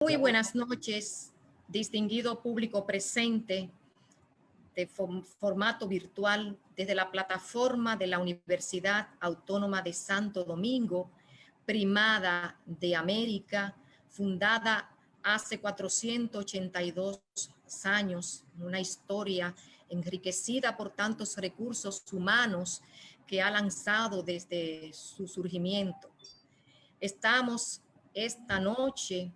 Muy buenas noches, distinguido público presente de formato virtual desde la plataforma de la Universidad Autónoma de Santo Domingo, Primada de América, fundada hace 482 años, una historia enriquecida por tantos recursos humanos que ha lanzado desde su surgimiento. Estamos esta noche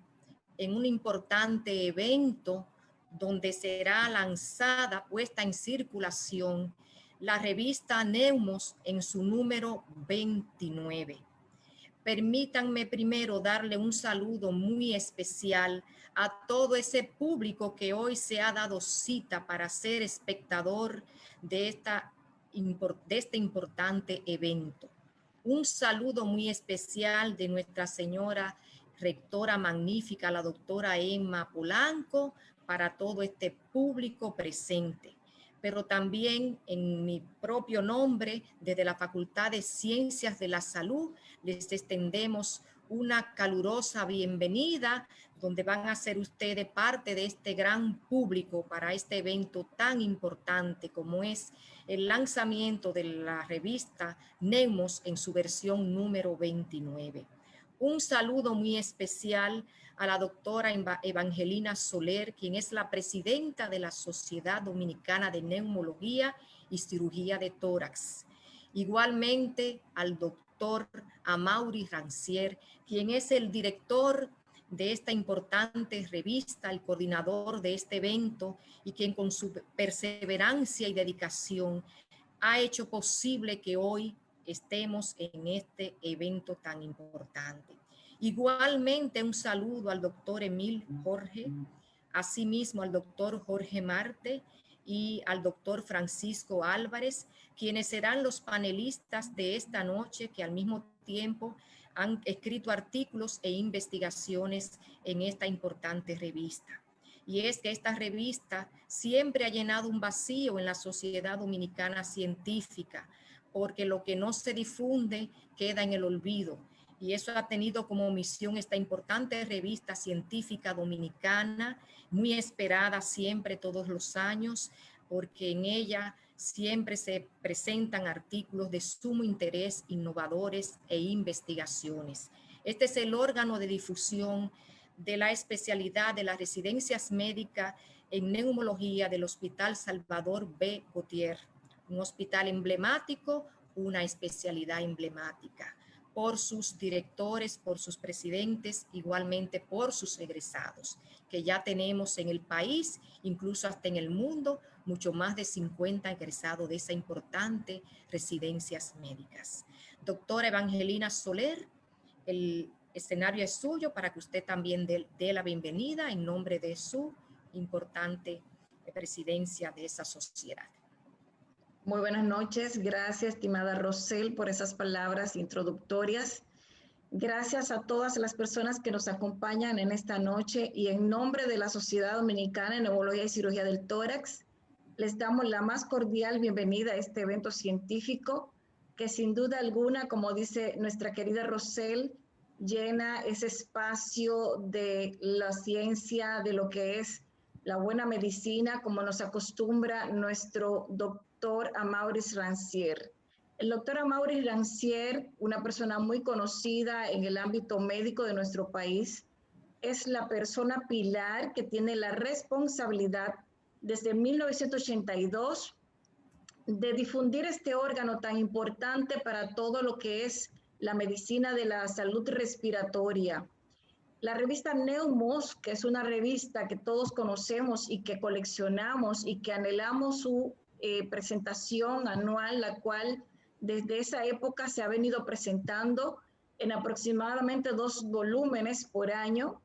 en un importante evento donde será lanzada, puesta en circulación, la revista Neumos en su número 29. Permítanme primero darle un saludo muy especial a todo ese público que hoy se ha dado cita para ser espectador de este importante evento. Un saludo muy especial de Nuestra Señora Rectora Magnífica, la doctora Emma Polanco, para todo este público presente. Pero también en mi propio nombre, desde la Facultad de Ciencias de la Salud, les extendemos una calurosa bienvenida, donde van a ser ustedes parte de este gran público para este evento tan importante como es el lanzamiento de la revista Neumos en su versión número 29. Un saludo muy especial a la doctora Evangelina Soler, quien es la presidenta de la Sociedad Dominicana de Neumología y Cirugía de Tórax. Igualmente al doctor Amaury Rancier, quien es el director de esta importante revista, el coordinador de este evento y quien con su perseverancia y dedicación ha hecho posible que hoy estemos en este evento tan importante. Igualmente un saludo al doctor Emil Jorge, asimismo al doctor Jorge Marte y al doctor Francisco Álvarez, quienes serán los panelistas de esta noche que al mismo tiempo han escrito artículos e investigaciones en esta importante revista. Y es que esta revista siempre ha llenado un vacío en la sociedad dominicana científica, porque lo que no se difunde queda en el olvido. Y eso ha tenido como misión esta importante revista científica dominicana, muy esperada siempre todos los años, porque en ella siempre se presentan artículos de sumo interés, innovadores e investigaciones. Este es el órgano de difusión de la especialidad de las residencias médicas en neumología del Hospital Salvador B. Gautier, un hospital emblemático, una especialidad emblemática, por sus directores, por sus presidentes, igualmente por sus egresados, que ya tenemos en el país, incluso hasta en el mundo, mucho más de 50 egresados de esa importante residencias médicas. Doctora Evangelina Soler, el escenario es suyo para que usted también dé la bienvenida en nombre de su importante presidencia de esa sociedad. Muy buenas noches. Gracias, estimada Rosel, por esas palabras introductorias. Gracias a todas las personas que nos acompañan en esta noche y en nombre de la Sociedad Dominicana de Neumología y Cirugía del Tórax, les damos la más cordial bienvenida a este evento científico que sin duda alguna, como dice nuestra querida Rosel, llena ese espacio de la ciencia, de lo que es la buena medicina, como nos acostumbra nuestro doctor Amaury Rancier. El doctor Amaury Rancier, una persona muy conocida en el ámbito médico de nuestro país, es la persona pilar que tiene la responsabilidad desde 1982 de difundir este órgano tan importante para todo lo que es la medicina de la salud respiratoria. La revista Neumos, que es una revista que todos conocemos y que coleccionamos y que anhelamos su presentación anual, la cual desde esa época se ha venido presentando en aproximadamente 2 volúmenes por año,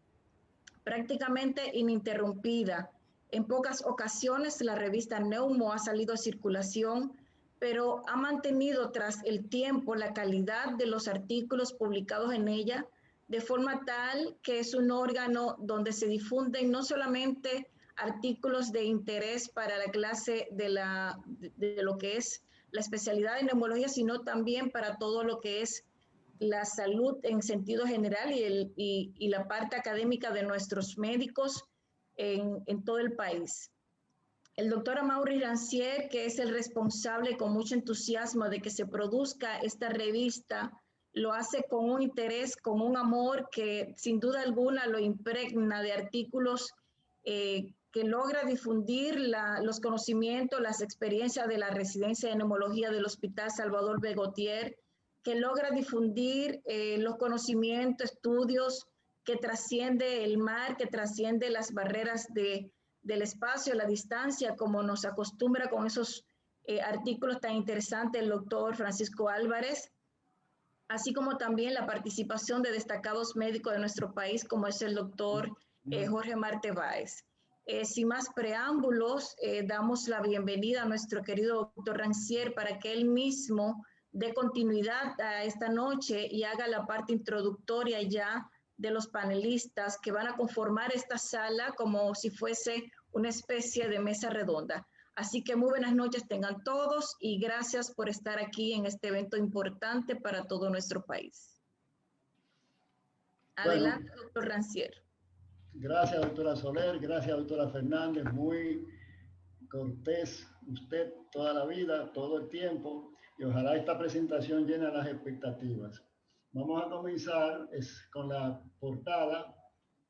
prácticamente ininterrumpida. En pocas ocasiones la revista Neumo ha salido a circulación, pero ha mantenido tras el tiempo la calidad de los artículos publicados en ella, de forma tal que es un órgano donde se difunden no solamente artículos de interés para la clase de lo que es la especialidad de neumología, sino también para todo lo que es la salud en sentido general y la parte académica de nuestros médicos en todo el país. El doctor Amaury Rancière, que es el responsable con mucho entusiasmo de que se produzca esta revista, lo hace con un interés, con un amor que sin duda alguna lo impregna de artículos que logra difundir los conocimientos, las experiencias de la residencia de neumología del Hospital Salvador Begotier, que logra difundir los conocimientos, estudios que trasciende el mar, que trasciende las barreras del espacio, la distancia, como nos acostumbra con esos artículos tan interesantes el doctor Francisco Álvarez, así como también la participación de destacados médicos de nuestro país, como es el doctor Jorge Marte Báez. Sin más preámbulos, damos la bienvenida a nuestro querido doctor Rancière para que él mismo dé continuidad a esta noche y haga la parte introductoria ya de los panelistas que van a conformar esta sala como si fuese una especie de mesa redonda. Así que muy buenas noches tengan todos y gracias por estar aquí en este evento importante para todo nuestro país. Adelante, bueno, doctor Rancière. Gracias, doctora Soler, gracias, doctora Fernández, muy cortés usted toda la vida, todo el tiempo, y ojalá esta presentación llene las expectativas. Vamos a comenzar con la portada.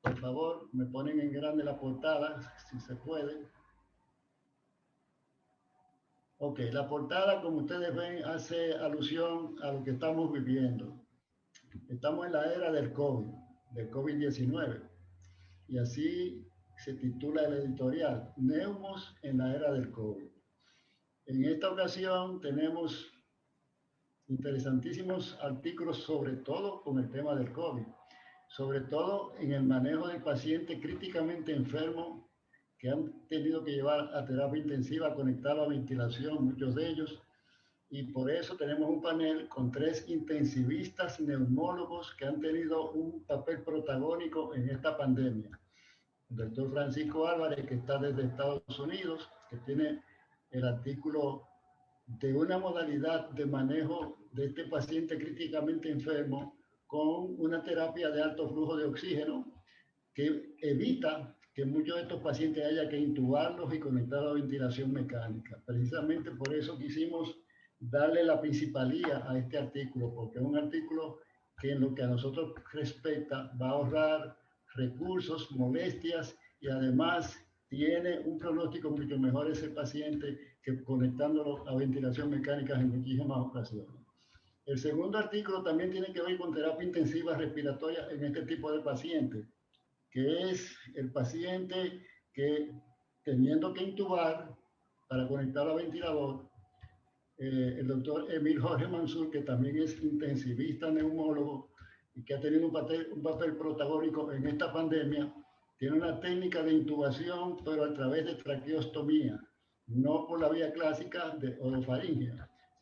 Por favor, me ponen en grande la portada, si se puede. Ok, la portada, como ustedes ven, hace alusión a lo que estamos viviendo. Estamos en la era del COVID-19. Y así se titula el editorial, Neumos en la era del COVID. En esta ocasión tenemos interesantísimos artículos, sobre todo con el tema del COVID, sobre todo en el manejo de pacientes críticamente enfermos que han tenido que llevar a terapia intensiva, conectado a ventilación, muchos de ellos, y por eso tenemos un panel con 3 intensivistas neumólogos que han tenido un papel protagónico en esta pandemia. El doctor Francisco Álvarez, que está desde Estados Unidos, que tiene el artículo de una modalidad de manejo de este paciente críticamente enfermo con una terapia de alto flujo de oxígeno que evita que muchos de estos pacientes haya que intubarlos y conectarlos a ventilación mecánica. Precisamente por eso quisimos darle la principalía a este artículo, porque es un artículo que en lo que a nosotros respecta va a ahorrar recursos, molestias y además tiene un pronóstico mucho mejor ese paciente que conectándolo a ventilación mecánica en muchísimas ocasiones. El segundo artículo también tiene que ver con terapia intensiva respiratoria en este tipo de pacientes, que es el paciente que teniendo que intubar para conectarlo a ventilador, el doctor Emil Jorge Mansur, que también es intensivista neumólogo y que ha tenido un papel protagónico en esta pandemia, tiene una técnica de intubación, pero a través de traqueostomía, no por la vía clásica de orofaringe,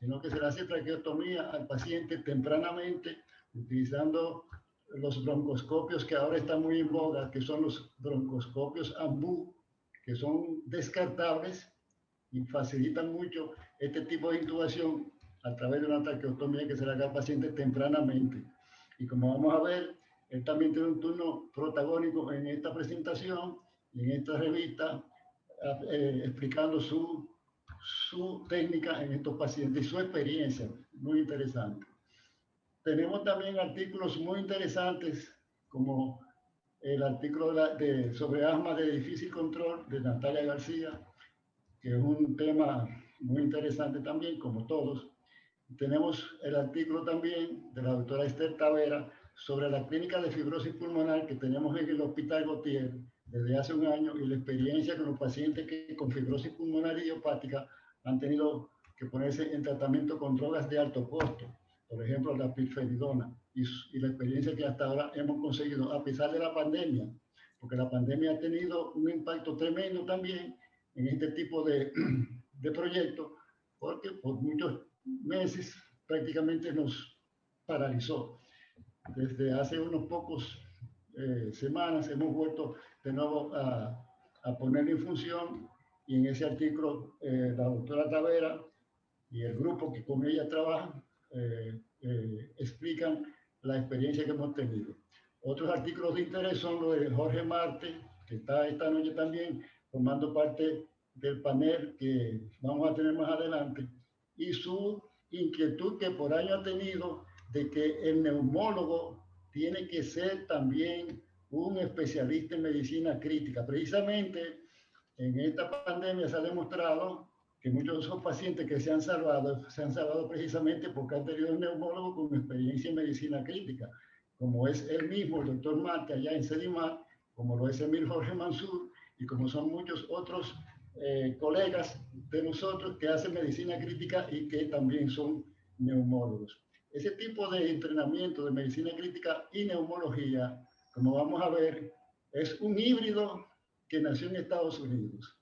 sino que se le hace traqueostomía al paciente tempranamente, utilizando los broncoscopios que ahora están muy en boga, que son los broncoscopios AMBU, que son descartables y facilitan mucho este tipo de intubación a través de una traqueostomía que se le haga al paciente tempranamente. Y como vamos a ver, él también tiene un turno protagónico en esta presentación y en esta revista, explicando su técnica en estos pacientes y su experiencia, muy interesante. Tenemos también artículos muy interesantes, como el artículo sobre asma de difícil control de Natalia García, que es un tema muy interesante también, como todos. Tenemos el artículo también de la doctora Esther Tavera sobre la clínica de fibrosis pulmonar que tenemos en el Hospital Gautier desde hace un año y la experiencia con los pacientes que con fibrosis pulmonar idiopática han tenido que ponerse en tratamiento con drogas de alto costo, por ejemplo la pirfenidona, y la experiencia que hasta ahora hemos conseguido a pesar de la pandemia, porque la pandemia ha tenido un impacto tremendo también en este tipo de proyectos, porque por muchos meses prácticamente nos paralizó. Desde hace unos pocos semanas hemos vuelto de nuevo a ponerlo en función, y en ese artículo la doctora Tavera y el grupo que con ella trabaja explican la experiencia que hemos tenido. Otros artículos de interés son los de Jorge Marte, que está esta noche también formando parte del panel que vamos a tener más adelante, y su inquietud que por año ha tenido de que el neumólogo tiene que ser también un especialista en medicina crítica. Precisamente en esta pandemia se ha demostrado que muchos de esos pacientes que se han salvado precisamente porque han tenido un neumólogo con experiencia en medicina crítica, como es él mismo, el doctor Marte, allá en CEDIMAR, como lo es Emil Jorge Mansur, y como son muchos otros colegas de nosotros que hacen medicina crítica y que también son neumólogos. Ese tipo de entrenamiento de medicina crítica y neumología, como vamos a ver, es un híbrido que nació en Estados Unidos.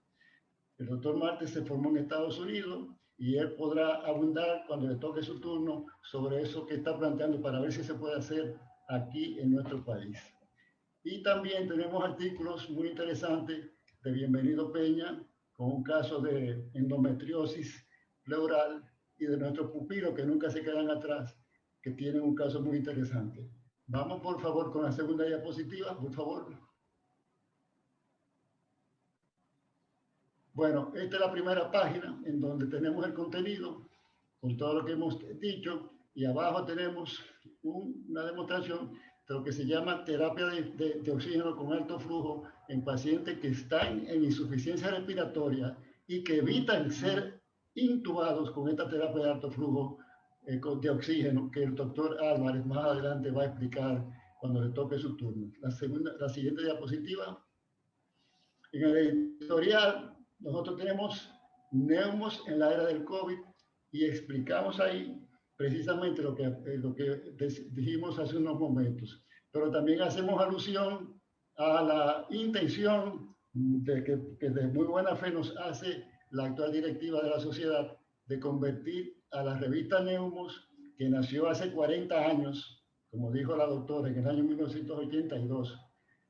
El doctor Marte se formó en Estados Unidos y él podrá abundar cuando le toque su turno sobre eso que está planteando para ver si se puede hacer aquí en nuestro país. Y también tenemos artículos muy interesantes de Bienvenido Peña, con un caso de endometriosis pleural, y de nuestros pupilos que nunca se quedan atrás, que tienen un caso muy interesante. Vamos por favor con la segunda diapositiva, por favor. Bueno, esta es la primera página en donde tenemos el contenido con todo lo que hemos dicho, y abajo tenemos una demostración de lo que se llama terapia de oxígeno con alto flujo en pacientes que están en insuficiencia respiratoria y que evitan ser intubados con esta terapia de alto flujo de oxígeno, que el doctor Álvarez más adelante va a explicar cuando le toque su turno. La siguiente diapositiva. En el editorial, nosotros tenemos neumos en la era del COVID y explicamos ahí precisamente lo que dijimos hace unos momentos. Pero también hacemos alusión a la intención que de muy buena fe nos hace la actual directiva de la sociedad de convertir a la revista Neumos, que nació hace 40 años, como dijo la doctora, en el año 1982,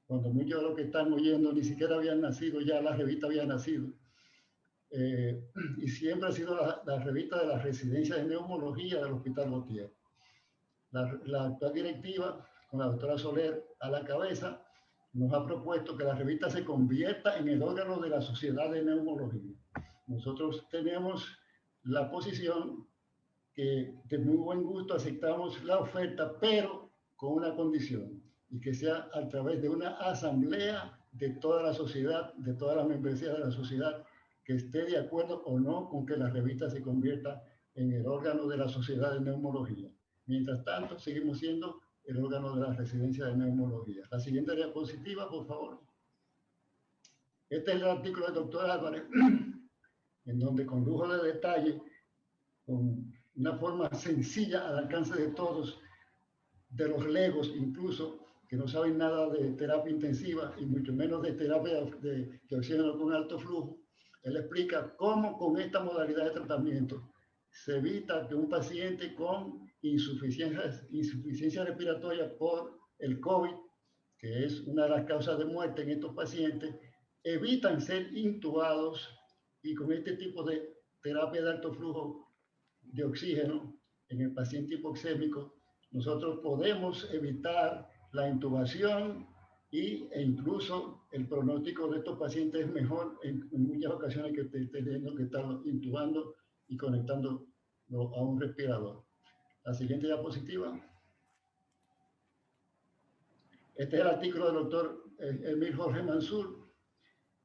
cuando muchos de los que están oyendo ni siquiera habían nacido, ya la revista había nacido. Y siempre ha sido la revista de la residencia de neumología del Hospital Gautier. La actual directiva, con la doctora Soler a la cabeza, nos ha propuesto que la revista se convierta en el órgano de la Sociedad de Neumología. Nosotros tenemos la posición que de muy buen gusto aceptamos la oferta, pero con una condición, y que sea a través de una asamblea de toda la sociedad, de todas las membresías de la sociedad, que esté de acuerdo o no con que la revista se convierta en el órgano de la Sociedad de Neumología. Mientras tanto, seguimos siendo el órgano de la residencia de neumología. La siguiente diapositiva, por favor. Este es el artículo del doctor Álvarez, en donde con lujo de detalle, con una forma sencilla al alcance de todos, de los legos incluso, que no saben nada de terapia intensiva y mucho menos de terapia de oxígeno con alto flujo, él explica cómo con esta modalidad de tratamiento se evita que un paciente con insuficiencia respiratoria por el COVID, que es una de las causas de muerte en estos pacientes, evitan ser intubados, y con este tipo de terapia de alto flujo de oxígeno en el paciente hipoxémico, nosotros podemos evitar la intubación e incluso el pronóstico de estos pacientes es mejor en muchas ocasiones que teniendo que estar intubando y conectando a un respirador. La siguiente diapositiva. Este es el artículo del doctor Emil Jorge Mansur,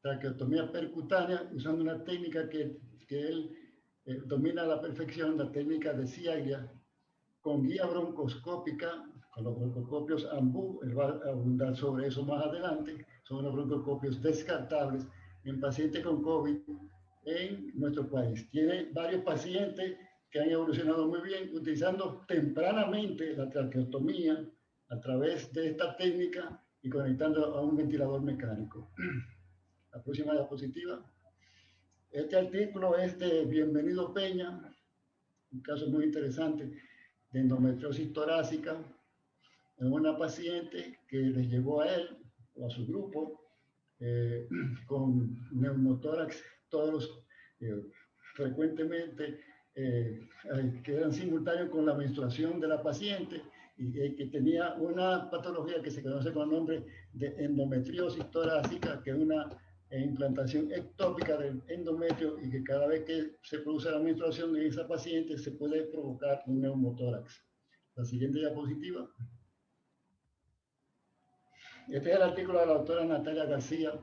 traqueotomía percutánea, usando una técnica que él domina a la perfección, la técnica de Ciaglia, con guía broncoscópica, con los broncoscopios AMBU. Él va a abundar sobre eso más adelante. Son los broncoscopios descartables en pacientes con COVID en nuestro país. Tiene varios pacientes que han evolucionado muy bien utilizando tempranamente la traqueotomía a través de esta técnica y conectando a un ventilador mecánico. La próxima diapositiva. Este artículo es de Bienvenido Peña, un caso muy interesante de endometriosis torácica en una paciente que le llegó a él o a su grupo con neumotórax, todos frecuentemente quedan simultáneos con la menstruación de la paciente, y que tenía una patología que se conoce con el nombre de endometriosis torácica, que es una implantación ectópica del endometrio y que cada vez que se produce la menstruación en esa paciente se puede provocar un neumotórax. La siguiente diapositiva. Este es el artículo de la doctora Natalia García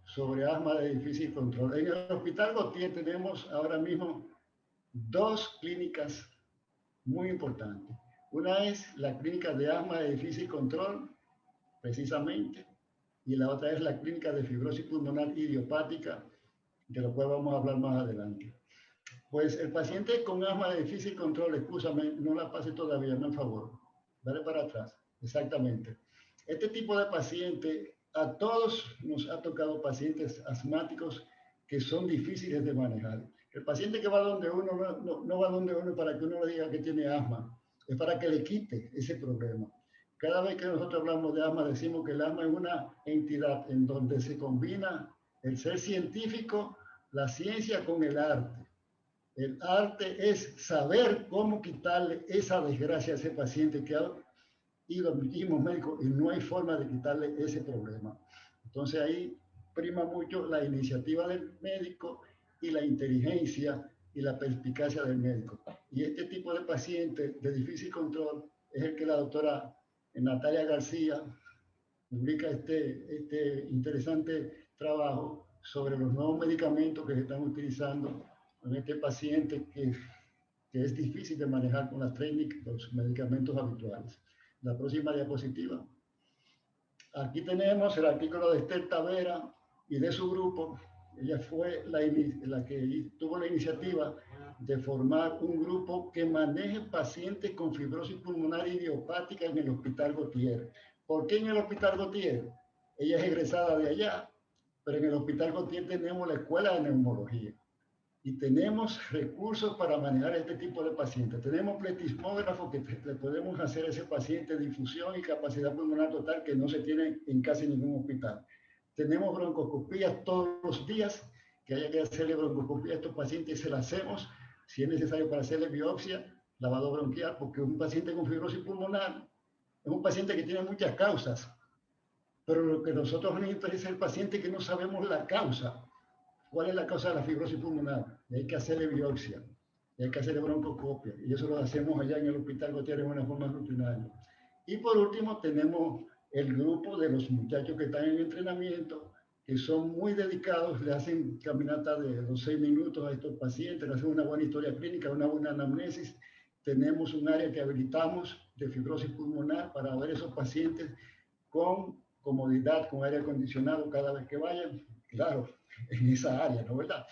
sobre asma de difícil control. En el Hospital Gautier tenemos ahora mismo dos clínicas muy importantes. Una es la clínica de asma de difícil control, precisamente, y la otra es la clínica de fibrosis pulmonar idiopática, de lo cual vamos a hablar más adelante. Pues el paciente con asma de difícil control, escúchame, no la pase todavía, no, por favor. Dale para atrás, exactamente. Este tipo de paciente, a todos nos ha tocado pacientes asmáticos que son difíciles de manejar. El paciente que va donde uno no va donde uno para que uno le diga que tiene asma, es para que le quite ese problema. Cada vez que nosotros hablamos de asma, decimos que el asma es una entidad en donde se combina el ser científico, la ciencia con el arte. El arte es saber cómo quitarle esa desgracia a ese paciente que ha ido a mismos médicos y no hay forma de quitarle ese problema. Entonces ahí prima mucho la iniciativa del médico y la inteligencia y la perspicacia del médico. Y este tipo de paciente de difícil control es el que la doctora Natalia García publica este interesante trabajo sobre los nuevos medicamentos que se están utilizando en este paciente que es difícil de manejar con las técnicas, los medicamentos habituales. La próxima diapositiva. Aquí tenemos el artículo de Esther Tavera y de su grupo. Ella fue la que tuvo la iniciativa de formar un grupo que maneje pacientes con fibrosis pulmonar idiopática en el Hospital Gautier. ¿Por qué en el Hospital Gautier? Ella es egresada de allá, pero en el Hospital Gautier tenemos la escuela de neumología y tenemos recursos para manejar este tipo de pacientes. Tenemos pletismógrafos que le podemos hacer a ese paciente difusión y capacidad pulmonar total que no se tiene en casi ningún hospital. Tenemos broncoscopías todos los días, que haya que hacerle broncoscopía a estos pacientes y se la hacemos, si es necesario para hacerle biopsia, lavado bronquial, porque un paciente con fibrosis pulmonar es un paciente que tiene muchas causas, pero lo que nosotros nos interesa es el paciente que no sabemos la causa. ¿Cuál es la causa de la fibrosis pulmonar? Y hay que hacerle biopsia, y hay que hacerle broncoscopia, y eso lo hacemos allá en el Hospital Gautier en una forma rutinaria. Y por último tenemos el grupo de los muchachos que están en entrenamiento, que son muy dedicados, le hacen caminata de los 6 minutos a estos pacientes, le hacen una buena historia clínica, una buena anamnesis. Tenemos un área que habilitamos de fibrosis pulmonar para ver esos pacientes con comodidad, con aire acondicionado cada vez que vayan. Claro, en esa área, ¿no verdad?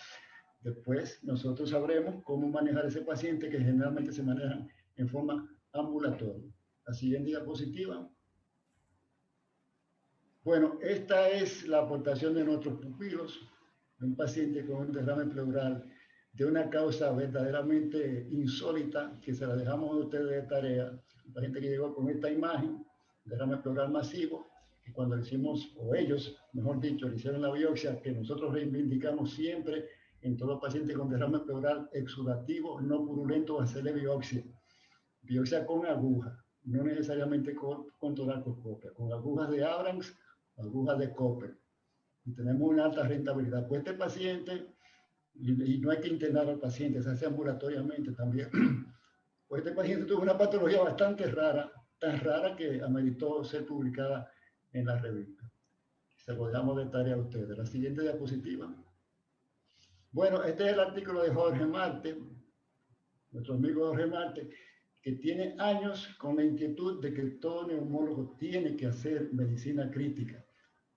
Después nosotros sabremos cómo manejar ese paciente que generalmente se maneja en forma ambulatoria. La siguiente diapositiva. Bueno, esta es la aportación de nuestros pupilos, un paciente con un derrame pleural de una causa verdaderamente insólita, que se la dejamos a ustedes de tarea. Un paciente que llegó con esta imagen, derrame pleural masivo, y cuando le hicimos, o ellos, mejor dicho, le hicieron la biopsia, que nosotros reivindicamos siempre en todo paciente con derrame pleural exudativo, no purulento, hacerle biopsia. Biopsia con aguja, no necesariamente con toracoscopia, con agujas de Abrams, agujas de Cooper. Y tenemos una alta rentabilidad. Pues este paciente, y no hay que internar al paciente, se hace ambulatoriamente también. Pues este paciente tuvo una patología bastante rara, tan rara que ameritó ser publicada en la revista. Se lo dejamos de tarea a ustedes. La siguiente diapositiva. Bueno, este es el artículo de Jorge Marte, nuestro amigo Jorge Marte, que tiene años con la inquietud de que todo neumólogo tiene que hacer medicina crítica.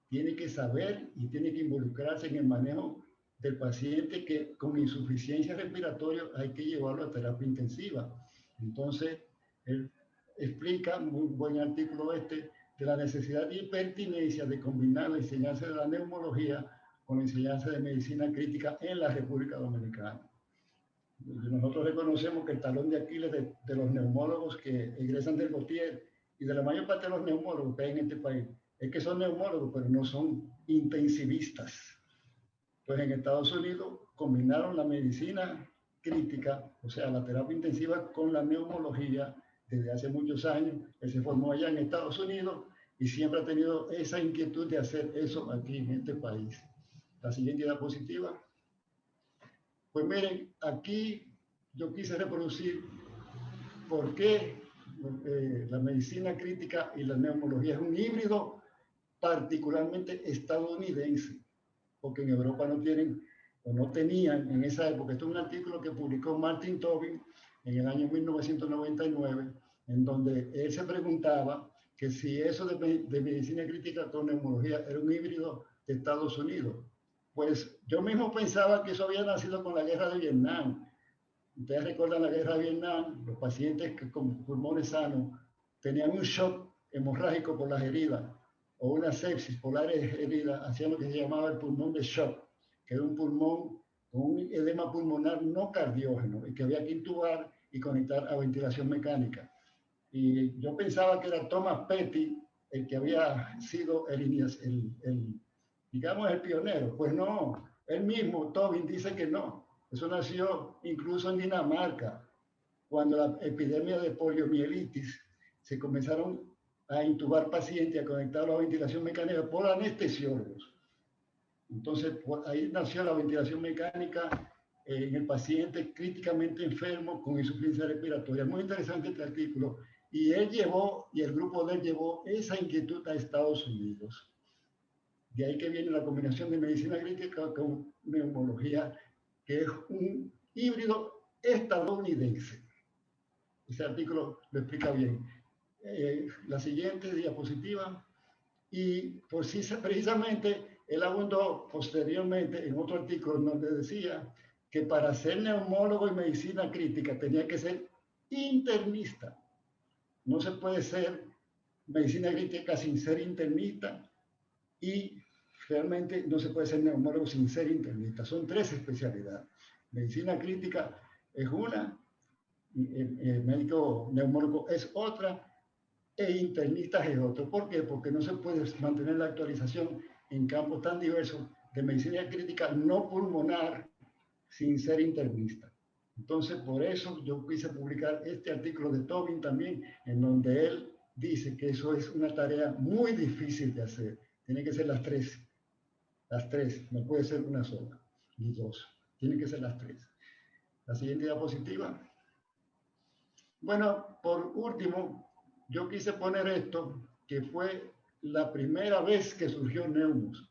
Tiene que saber y tiene que involucrarse en el manejo del paciente que con insuficiencia respiratoria hay que llevarlo a terapia intensiva. Entonces, él explica, muy buen artículo de la necesidad y pertinencia de combinar la enseñanza de la neumología con la enseñanza de medicina crítica en la República Dominicana. Nosotros reconocemos que el talón de Aquiles de los neumólogos que egresan del Gautier y de la mayor parte de los neumólogos que hay en este país es que son neumólogos, pero no son intensivistas. Pues en Estados Unidos combinaron la medicina crítica, o sea, la terapia intensiva, con la neumología, desde hace muchos años. Él se formó allá en Estados Unidos y siempre ha tenido esa inquietud de hacer eso aquí en este país. La siguiente diapositiva. Pues miren, aquí yo quise reproducir por qué la medicina crítica y la neumología es un híbrido particularmente estadounidense, porque en Europa no tienen o no tenían en esa época. Esto es un artículo que publicó Martin Tobin en el año 1999, en donde él se preguntaba que si eso de medicina crítica con neumología era un híbrido de Estados Unidos. Pues yo mismo pensaba que eso había nacido con la guerra de Vietnam. Ustedes recuerdan la guerra de Vietnam, los pacientes que con pulmones sanos tenían un shock hemorrágico por las heridas o una sepsis por las heridas, hacían lo que se llamaba el pulmón de shock, que era un pulmón con un edema pulmonar no cardiógeno y que había que intubar y conectar a ventilación mecánica. Y yo pensaba que era Thomas Petty el que había sido digamos, el pionero. Pues no, él mismo, Tobin, dice que no. Eso nació incluso en Dinamarca, cuando la epidemia de poliomielitis se comenzaron a intubar pacientes, a conectarlos a ventilación mecánica por anestesiólogos. Entonces, ahí nació la ventilación mecánica en el paciente críticamente enfermo con insuficiencia respiratoria. Muy interesante este artículo. Y él llevó, y el grupo de él llevó esa inquietud a Estados Unidos. De ahí que viene la combinación de medicina crítica con neumología, que es un híbrido estadounidense. Ese artículo lo explica bien. La siguiente diapositiva. Y por sí, precisamente, él abundó posteriormente en otro artículo donde decía que para ser neumólogo en medicina crítica tenía que ser internista. No se puede ser medicina crítica sin ser internista y realmente no se puede ser neumólogo sin ser internista. Son tres especialidades. Medicina crítica es una, el médico neumólogo es otra, e internistas es otro. ¿Por qué? Porque no se puede mantener la actualización en campos tan diversos de medicina crítica no pulmonar sin ser internista. Entonces, por eso yo quise publicar este artículo de Tobin también, en donde él dice que eso es una tarea muy difícil de hacer. Tiene que ser las tres, no puede ser una sola, ni dos, tienen que ser las tres. La siguiente diapositiva. Bueno, por último, yo quise poner esto, que fue la primera vez que surgió Neumus.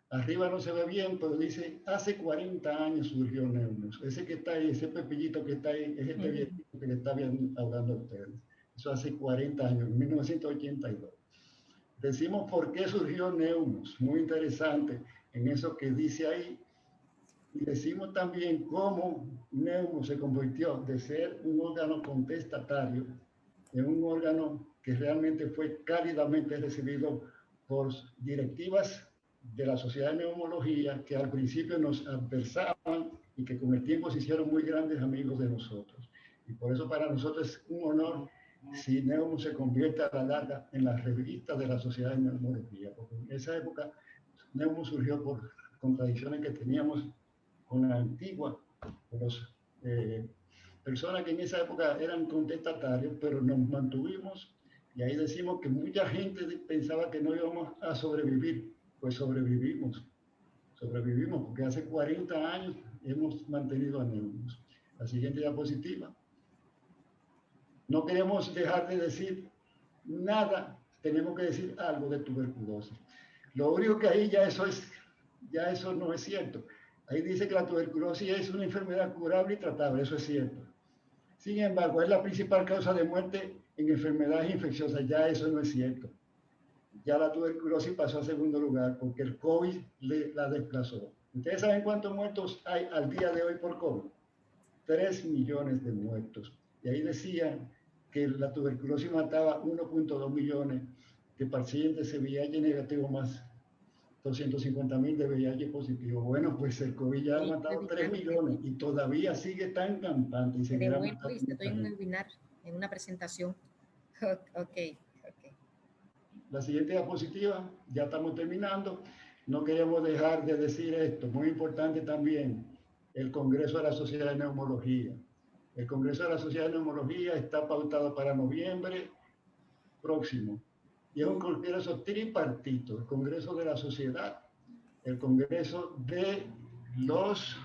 Arriba no se ve bien, pero dice, hace 40 años surgió Neumus. Ese que está ahí, ese pepillito que está ahí, es este viejito que le está hablando a ustedes. Eso hace 40 años, en 1982. Decimos por qué surgió Neumus, muy interesante en eso que dice ahí. Y decimos también cómo Neumus se convirtió de ser un órgano contestatario en un órgano que realmente fue cálidamente recibido por directivas de la Sociedad de Neumología que al principio nos adversaban y que con el tiempo se hicieron muy grandes amigos de nosotros. Y por eso para nosotros es un honor si Neumus se convierte a la larga en la revista de la Sociedad de Neumología, porque en esa época Neumus surgió por contradicciones que teníamos con la antigua, con los personas que en esa época eran contestatarios, pero nos mantuvimos y ahí decimos que mucha gente pensaba que no íbamos a sobrevivir. Pues sobrevivimos porque hace 40 años hemos mantenido a Neumus. La siguiente diapositiva. No queremos dejar de decir nada, tenemos que decir algo de tuberculosis. Lo único que ahí ya eso no es cierto. Ahí dice que la tuberculosis es una enfermedad curable y tratable, eso es cierto. Sin embargo, es la principal causa de muerte en enfermedades infecciosas, ya eso no es cierto. Ya la tuberculosis pasó a segundo lugar porque el COVID la desplazó. ¿Ustedes saben cuántos muertos hay al día de hoy por COVID? 3 millones de muertos. Y ahí decían que la tuberculosis mataba 1.2 millones de pacientes de VIH negativo más 250,000 de VIH positivo. Bueno, pues el COVID ya ha matado 3 millones y todavía sigue tan campante. Y seguirá matando. Estoy en un webinar, en una presentación. Ok. La siguiente diapositiva, ya estamos terminando. No queremos dejar de decir esto, muy importante también, el Congreso de la Sociedad de Neumología. El Congreso de la Sociedad de Neumología está pautado para noviembre próximo. Y es un congreso tripartito, el Congreso de la Sociedad, el Congreso de los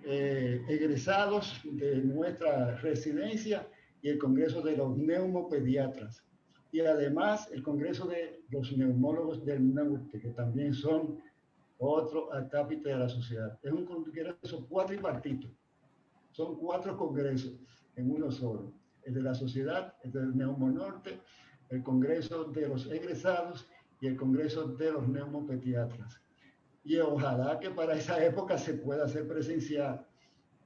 egresados de nuestra residencia y el Congreso de los neumopediatras. Y además el Congreso de los neumólogos del norte, que también son otro acápite de la sociedad. Es un congreso cuatripartito. Son 4 congresos en uno solo. El de la sociedad, el del Neumonorte, el Congreso de los egresados y el Congreso de los neumopediatras. Y ojalá que para esa época se pueda hacer presencial,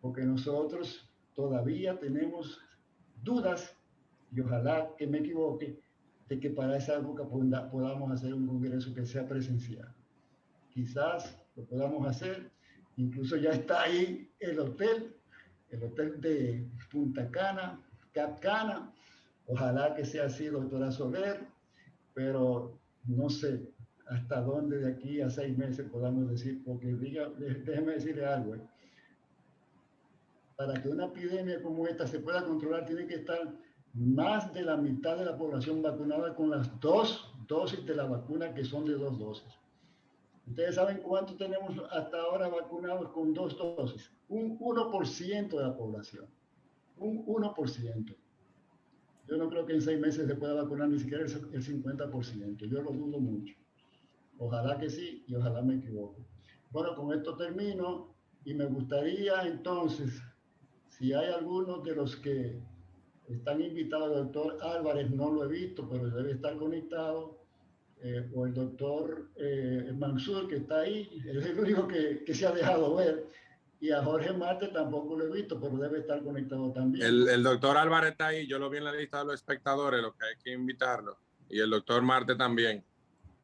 porque nosotros todavía tenemos dudas, y ojalá que me equivoque, de que para esa época podamos hacer un congreso que sea presencial. Quizás lo podamos hacer, incluso ya está ahí el hotel de Punta Cana, Cap Cana. Ojalá que sea así, doctora Soler, pero no sé hasta dónde de aquí a 6 meses podamos decir, porque déjeme decirle algo. Para que una epidemia como esta se pueda controlar, tiene que estar más de la mitad de la población vacunada con las 2 dosis de la vacuna, que son de 2 dosis. ¿Ustedes saben cuánto tenemos hasta ahora vacunados con 2 dosis? Un 1% de la población. Un 1%. Yo no creo que en 6 meses se pueda vacunar ni siquiera el 50%. Yo lo dudo mucho. Ojalá que sí y ojalá me equivoque. Bueno, con esto termino y me gustaría entonces, si hay algunos de los que están invitados, el doctor Álvarez, no lo he visto, pero debe estar conectado, o el doctor Mansur, que está ahí, es el único que se ha dejado ver, y a Jorge Marte tampoco lo he visto, pero debe estar conectado también. El doctor Álvarez está ahí, yo lo vi en la lista de los espectadores, lo que hay que invitarlo, y el doctor Marte también.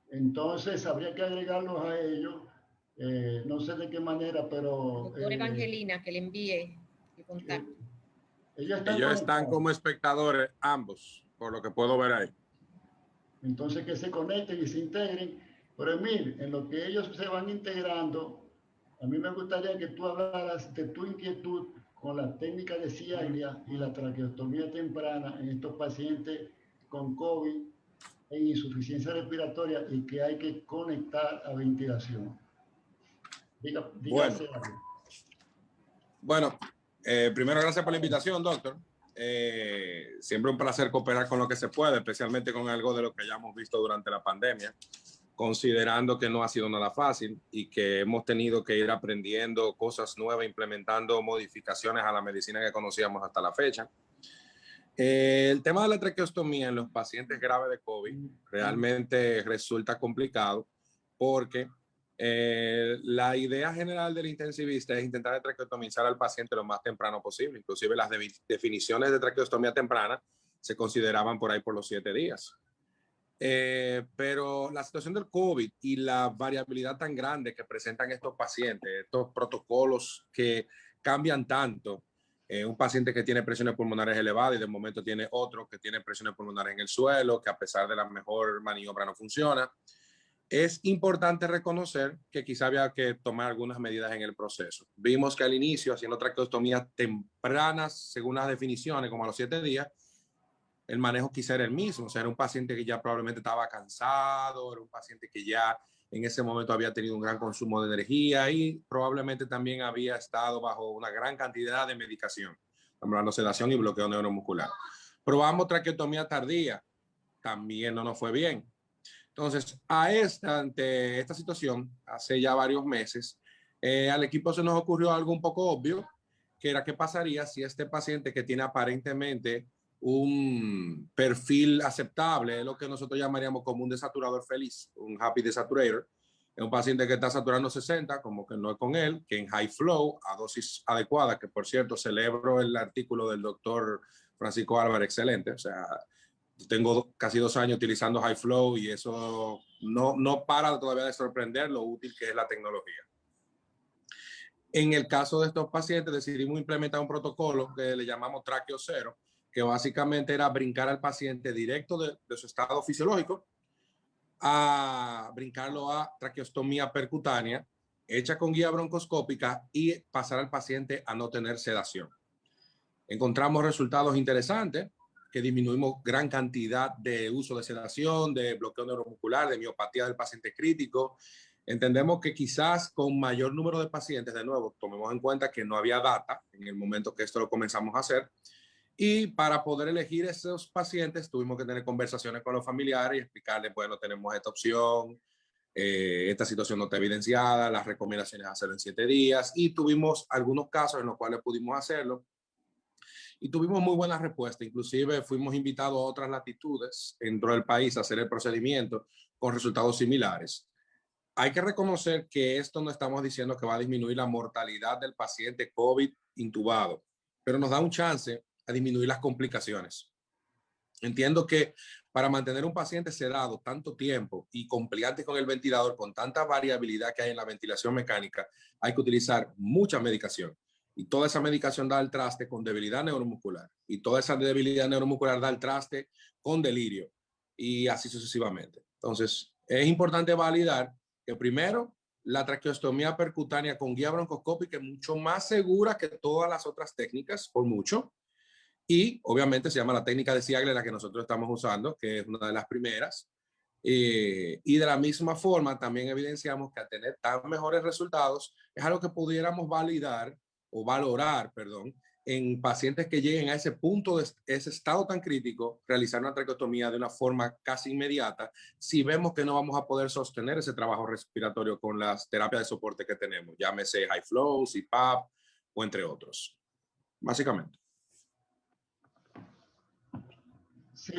Entonces habría que agregarlos a ellos, no sé de qué manera, pero... Doctor Evangelina, que le envíe el contacto. Ellos están como espectadores ambos, por lo que puedo ver ahí. Entonces que se conecten y se integren. Pero Emil, en lo que ellos se van integrando, a mí me gustaría que tú hablaras de tu inquietud con la técnica de Ciaglia y la traqueostomía temprana en estos pacientes con COVID e insuficiencia respiratoria y que hay que conectar a ventilación. Dígase algo. Bueno, primero gracias por la invitación, doctor. Siempre un placer cooperar con lo que se puede, especialmente con algo de lo que ya hemos visto durante la pandemia, considerando que no ha sido nada fácil y que hemos tenido que ir aprendiendo cosas nuevas, implementando modificaciones a la medicina que conocíamos hasta la fecha. El tema de la traqueostomía en los pacientes graves de COVID realmente resulta complicado porque la idea general del intensivista es intentar traqueostomizar al paciente lo más temprano posible. Inclusive las definiciones de traqueostomía temprana se consideraban por ahí por los 7 días. Pero la situación del COVID y la variabilidad tan grande que presentan estos pacientes, estos protocolos que cambian tanto, un paciente que tiene presiones pulmonares elevadas y de momento tiene otro que tiene presiones pulmonares en el suelo, que a pesar de la mejor maniobra no funciona. Es importante reconocer que quizá había que tomar algunas medidas en el proceso. Vimos que al inicio, haciendo traqueostomías tempranas, según las definiciones, como a los 7 días, el manejo quizá era el mismo. O sea, era un paciente que ya probablemente estaba cansado, era un paciente que ya en ese momento había tenido un gran consumo de energía y probablemente también había estado bajo una gran cantidad de medicación. Estamos hablando de sedación y bloqueo neuromuscular. Probamos traqueotomía tardía, también no nos fue bien. Entonces, ante esta situación, hace ya varios meses, al equipo se nos ocurrió algo un poco obvio, que era qué pasaría si este paciente que tiene aparentemente un perfil aceptable, es lo que nosotros llamaríamos como un desaturador feliz, un happy desaturator, es un paciente que está saturando 60, como que no es con él, que en high flow, a dosis adecuada, que por cierto celebro el artículo del doctor Francisco Álvarez, excelente, o sea, tengo casi 2 años utilizando high flow y eso no para todavía de sorprender lo útil que es la tecnología. En el caso de estos pacientes decidimos implementar un protocolo que le llamamos traqueo cero, que básicamente era brincar al paciente directo de su estado fisiológico a brincarlo a traqueostomía percutánea hecha con guía broncoscópica y pasar al paciente a no tener sedación. Encontramos resultados interesantes, que disminuimos gran cantidad de uso de sedación, de bloqueo neuromuscular, de miopatía del paciente crítico. Entendemos que quizás con mayor número de pacientes, de nuevo, tomemos en cuenta que no había data en el momento que esto lo comenzamos a hacer. Y para poder elegir esos pacientes, tuvimos que tener conversaciones con los familiares y explicarles, bueno, tenemos esta opción, esta situación no está evidenciada, las recomendaciones hacerlo en 7 días. Y tuvimos algunos casos en los cuales pudimos hacerlo. Y tuvimos muy buena respuesta. Inclusive fuimos invitados a otras latitudes dentro del país a hacer el procedimiento con resultados similares. Hay que reconocer que esto no estamos diciendo que va a disminuir la mortalidad del paciente COVID intubado, pero nos da un chance a disminuir las complicaciones. Entiendo que para mantener un paciente sedado tanto tiempo y compliante con el ventilador, con tanta variabilidad que hay en la ventilación mecánica, hay que utilizar mucha medicación. Y toda esa medicación da el traste con debilidad neuromuscular. Y toda esa debilidad neuromuscular da el traste con delirio. Y así sucesivamente. Entonces, es importante validar que primero, la traqueostomía percutánea con guía broncoscópica es mucho más segura que todas las otras técnicas, por mucho. Y obviamente se llama la técnica de Ziegler, la que nosotros estamos usando, que es una de las primeras. Y de la misma forma, también evidenciamos que al tener tan mejores resultados, es algo que pudiéramos validar o valorar, perdón, en pacientes que lleguen a ese punto, de ese estado tan crítico, realizar una traqueostomía de una forma casi inmediata, si vemos que no vamos a poder sostener ese trabajo respiratorio con las terapias de soporte que tenemos, llámese high flow, CPAP o entre otros, básicamente. Sí,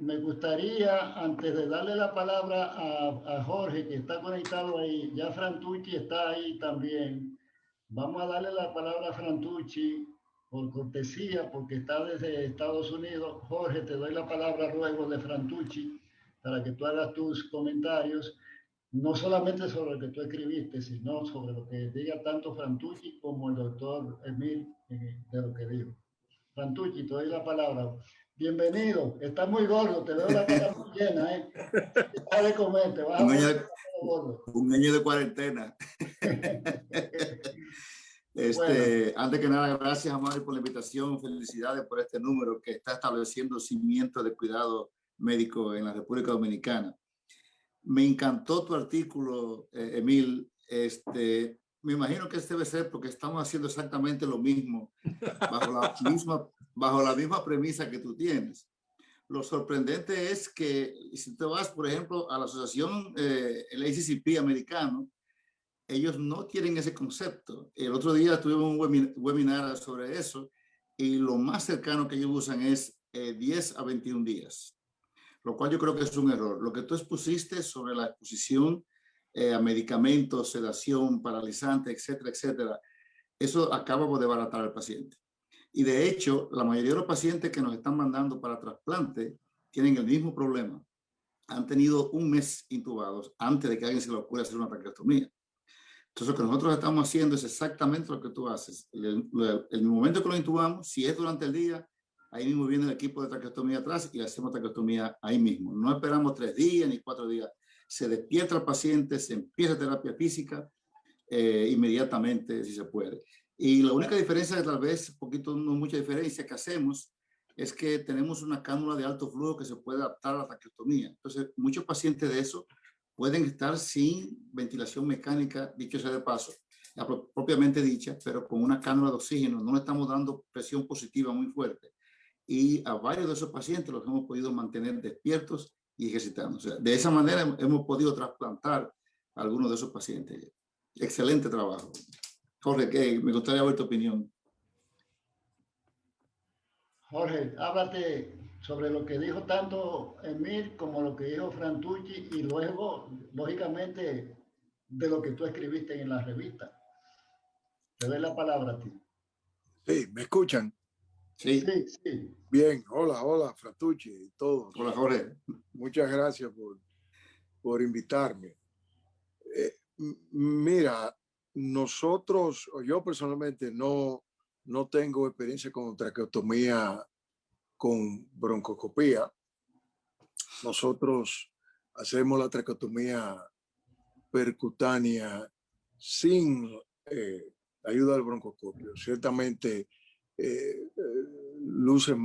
me gustaría, antes de darle la palabra a Jorge, que está conectado ahí, ya Frantucci está ahí también. Vamos a darle la palabra a Frantucci por cortesía, porque está desde Estados Unidos. Jorge, te doy la palabra luego de Frantucci para que tú hagas tus comentarios, no solamente sobre lo que tú escribiste, sino sobre lo que diga tanto Frantucci como el doctor Emil de lo que dijo. Frantucci, te doy la palabra. Bienvenido, estás muy gordo, te veo la cara muy llena, ¿eh? Deja de comer, te vas a volver gordo. Un año de cuarentena. Bueno. Antes que nada, gracias, Amari, por la invitación. Felicidades por este número que está estableciendo cimientos de cuidado médico en la República Dominicana. Me encantó tu artículo, Emil. Me imagino que debe ser porque estamos haciendo exactamente lo mismo bajo la misma premisa que tú tienes. Lo sorprendente es que si te vas, por ejemplo, a la asociación, el ACCP americano, ellos no tienen ese concepto. El otro día tuvimos un webinar sobre eso y lo más cercano que ellos usan es 10 a 21 días, lo cual yo creo que es un error. Lo que tú expusiste sobre la exposición a medicamentos, sedación, paralizante, etcétera, etcétera, eso acaba de desbaratar al paciente. Y de hecho, la mayoría de los pacientes que nos están mandando para trasplante tienen el mismo problema. Han tenido un mes intubados antes de que alguien se le ocurra hacer una traqueostomía. Entonces, lo que nosotros estamos haciendo es exactamente lo que tú haces. El momento que lo intubamos, si es durante el día, ahí mismo viene el equipo de traqueostomía atrás y hacemos traqueostomía ahí mismo. No esperamos 3 días ni 4 días. Se despierta el paciente, se empieza terapia física inmediatamente, si se puede. Y la única diferencia, tal vez, poquito, no mucha diferencia que hacemos, es que tenemos una cánula de alto flujo que se puede adaptar a la traqueostomía. Entonces, muchos pacientes de eso pueden estar sin ventilación mecánica, dicho sea de paso, propiamente dicha, pero con una cánula de oxígeno. No le estamos dando presión positiva muy fuerte. Y a varios de esos pacientes los hemos podido mantener despiertos y ejercitando. O sea, de esa manera hemos podido trasplantar a algunos de esos pacientes. Excelente trabajo. Jorge, me gustaría ver tu opinión. Jorge, háblate sobre lo que dijo tanto Emil como lo que dijo Frantucci y luego, lógicamente, de lo que tú escribiste en la revista. Te doy la palabra a ti. Sí, ¿me escuchan? Sí. Sí, sí. Bien, hola, Frantucci y todos. Hola, Jorge. Muchas gracias por invitarme. Mira, nosotros, o yo personalmente no tengo experiencia con traqueostomía con broncoscopía. Nosotros hacemos la traqueostomía percutánea sin la ayuda del broncoscopio. Ciertamente luce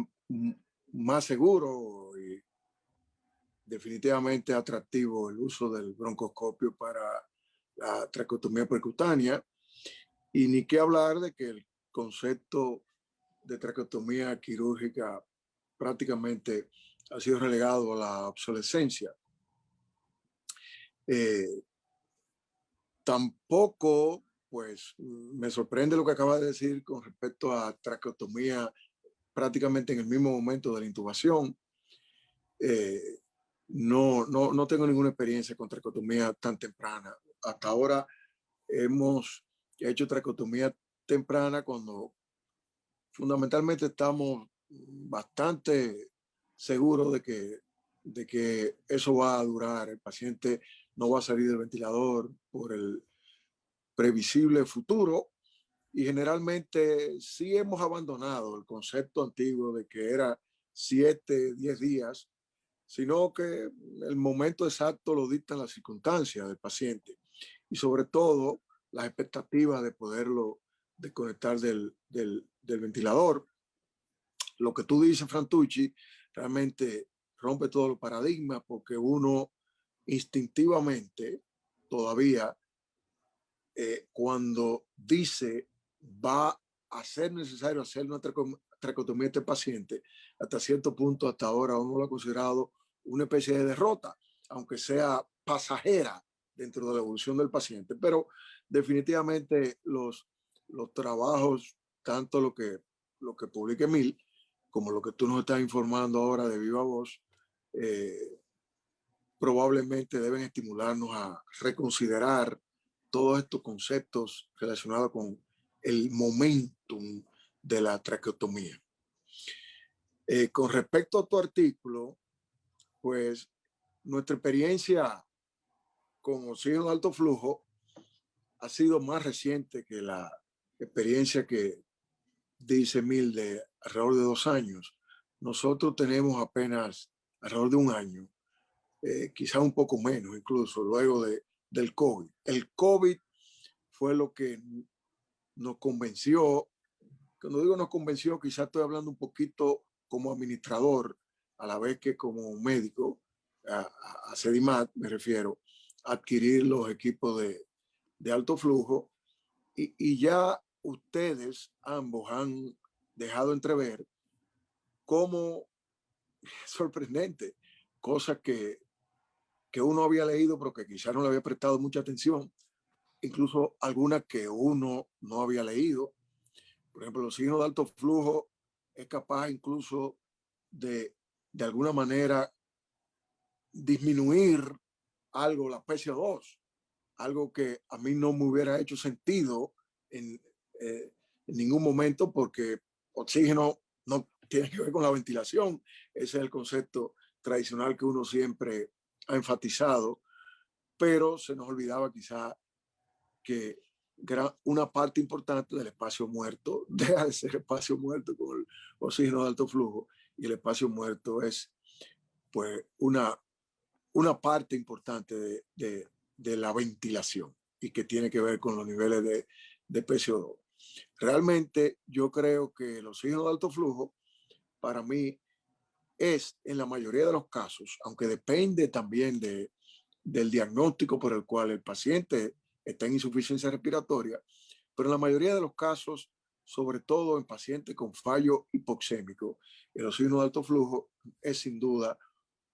más seguro y definitivamente atractivo el uso del broncoscopio para la traqueotomía percutánea, y ni qué hablar de que el concepto de traqueotomía quirúrgica prácticamente ha sido relegado a la obsolescencia. Tampoco, pues, me sorprende lo que acaba de decir con respecto a traqueotomía prácticamente en el mismo momento de la intubación. No tengo ninguna experiencia con traqueotomía tan temprana. Hasta ahora hemos hecho traqueotomía temprana cuando fundamentalmente estamos bastante seguros de que eso va a durar. El paciente no va a salir del ventilador por el previsible futuro, y generalmente sí hemos abandonado el concepto antiguo de que era 7, 10 días, sino que el momento exacto lo dictan las circunstancias del paciente y sobre todo las expectativas de poderlo desconectar del ventilador. Lo que tú dices, Frantucci, realmente rompe todos los paradigmas, porque uno instintivamente todavía cuando dice va a ser necesario hacer una traqueotomía a este paciente, hasta cierto punto, hasta ahora uno lo ha considerado una especie de derrota, aunque sea pasajera dentro de la evolución del paciente. Pero definitivamente los trabajos, tanto lo que publica Emil, como lo que tú nos estás informando ahora de viva voz, probablemente deben estimularnos a reconsiderar todos estos conceptos relacionados con el momentum de la traqueotomía. Con respecto a tu artículo, pues nuestra experiencia con oxígeno de alto flujo ha sido más reciente que la experiencia que dice Emil, de alrededor de 2 años. Nosotros tenemos apenas alrededor de 1 año, quizá un poco menos incluso, luego del COVID. El COVID fue lo que nos convenció. Cuando digo nos convenció, quizá estoy hablando un poquito como administrador, a la vez que como médico, a CEDIMAT me refiero, a adquirir los equipos de alto flujo, y ya ustedes ambos han dejado entrever cómo sorprendente, cosas que uno había leído pero que quizá no le había prestado mucha atención, incluso algunas que uno no había leído. Por ejemplo, los signos de alto flujo es capaz incluso de alguna manera disminuir algo la PCO2, algo que a mí no me hubiera hecho sentido en ningún momento, porque oxígeno no tiene que ver con la ventilación. Ese es el concepto tradicional que uno siempre ha enfatizado, pero se nos olvidaba quizá que una parte importante del espacio muerto deja de ser espacio muerto con el oxígeno de alto flujo, y el espacio muerto es pues una parte importante de la ventilación, y que tiene que ver con los niveles de PCO2. Realmente yo creo que el oxígeno de alto flujo para mí es, en la mayoría de los casos, aunque depende también del diagnóstico por el cual el paciente está en insuficiencia respiratoria, pero en la mayoría de los casos, sobre todo en pacientes con fallo hipoxémico, el oxígeno de alto flujo es sin duda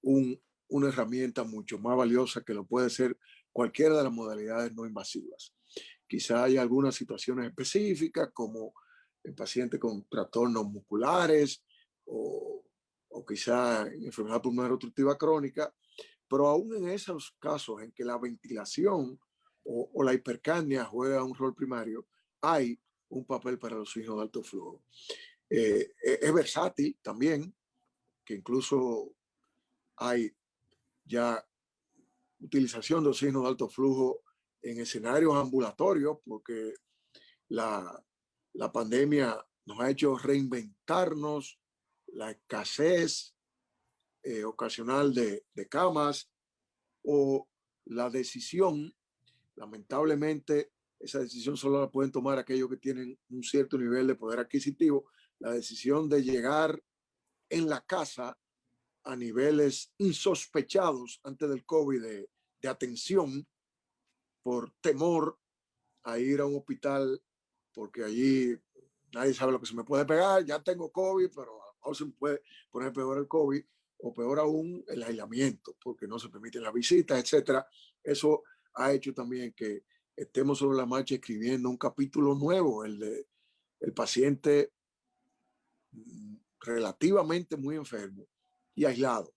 una herramienta mucho más valiosa que lo puede ser cualquiera de las modalidades no invasivas. Quizá hay algunas situaciones específicas, como en pacientes con trastornos musculares o quizá en enfermedad pulmonar obstructiva crónica, pero aún en esos casos en que la ventilación o la hipercapnia juega un rol primario, hay un papel para el oxígeno de alto flujo. Es versátil también, que incluso hay ya utilización de oxígeno de alto flujo en escenarios ambulatorios, porque la pandemia nos ha hecho reinventarnos la escasez ocasional de camas, o la decisión, lamentablemente, esa decisión solo la pueden tomar aquellos que tienen un cierto nivel de poder adquisitivo. La decisión de llegar en la casa a niveles insospechados antes del COVID de atención por temor a ir a un hospital, porque allí nadie sabe lo que se me puede pegar, ya tengo COVID, pero a lo mejor se me puede poner peor el COVID, o peor aún el aislamiento, porque no se permiten las visitas, etcétera. Eso ha hecho también que estemos sobre la marcha escribiendo un capítulo nuevo, el de el paciente relativamente muy enfermo y aislado,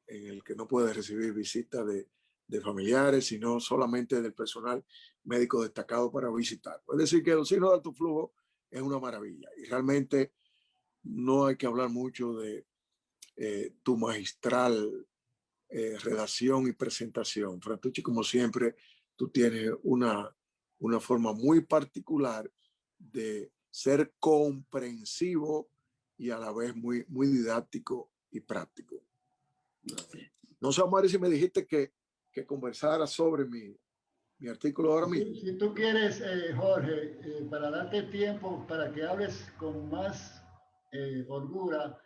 en el que no puede recibir visitas de familiares, sino solamente del personal médico destacado para visitar. Es decir, que el oxígeno de alto flujo es una maravilla y realmente no hay que hablar mucho de tu magistral redacción y presentación. Frantucci, como siempre, tú tienes una forma muy particular de ser comprensivo y a la vez muy didáctico y práctico. No sé, Mario, si me dijiste que conversara sobre mi artículo ahora mismo. Si tú quieres, Jorge, para darte tiempo para que hables con más holgura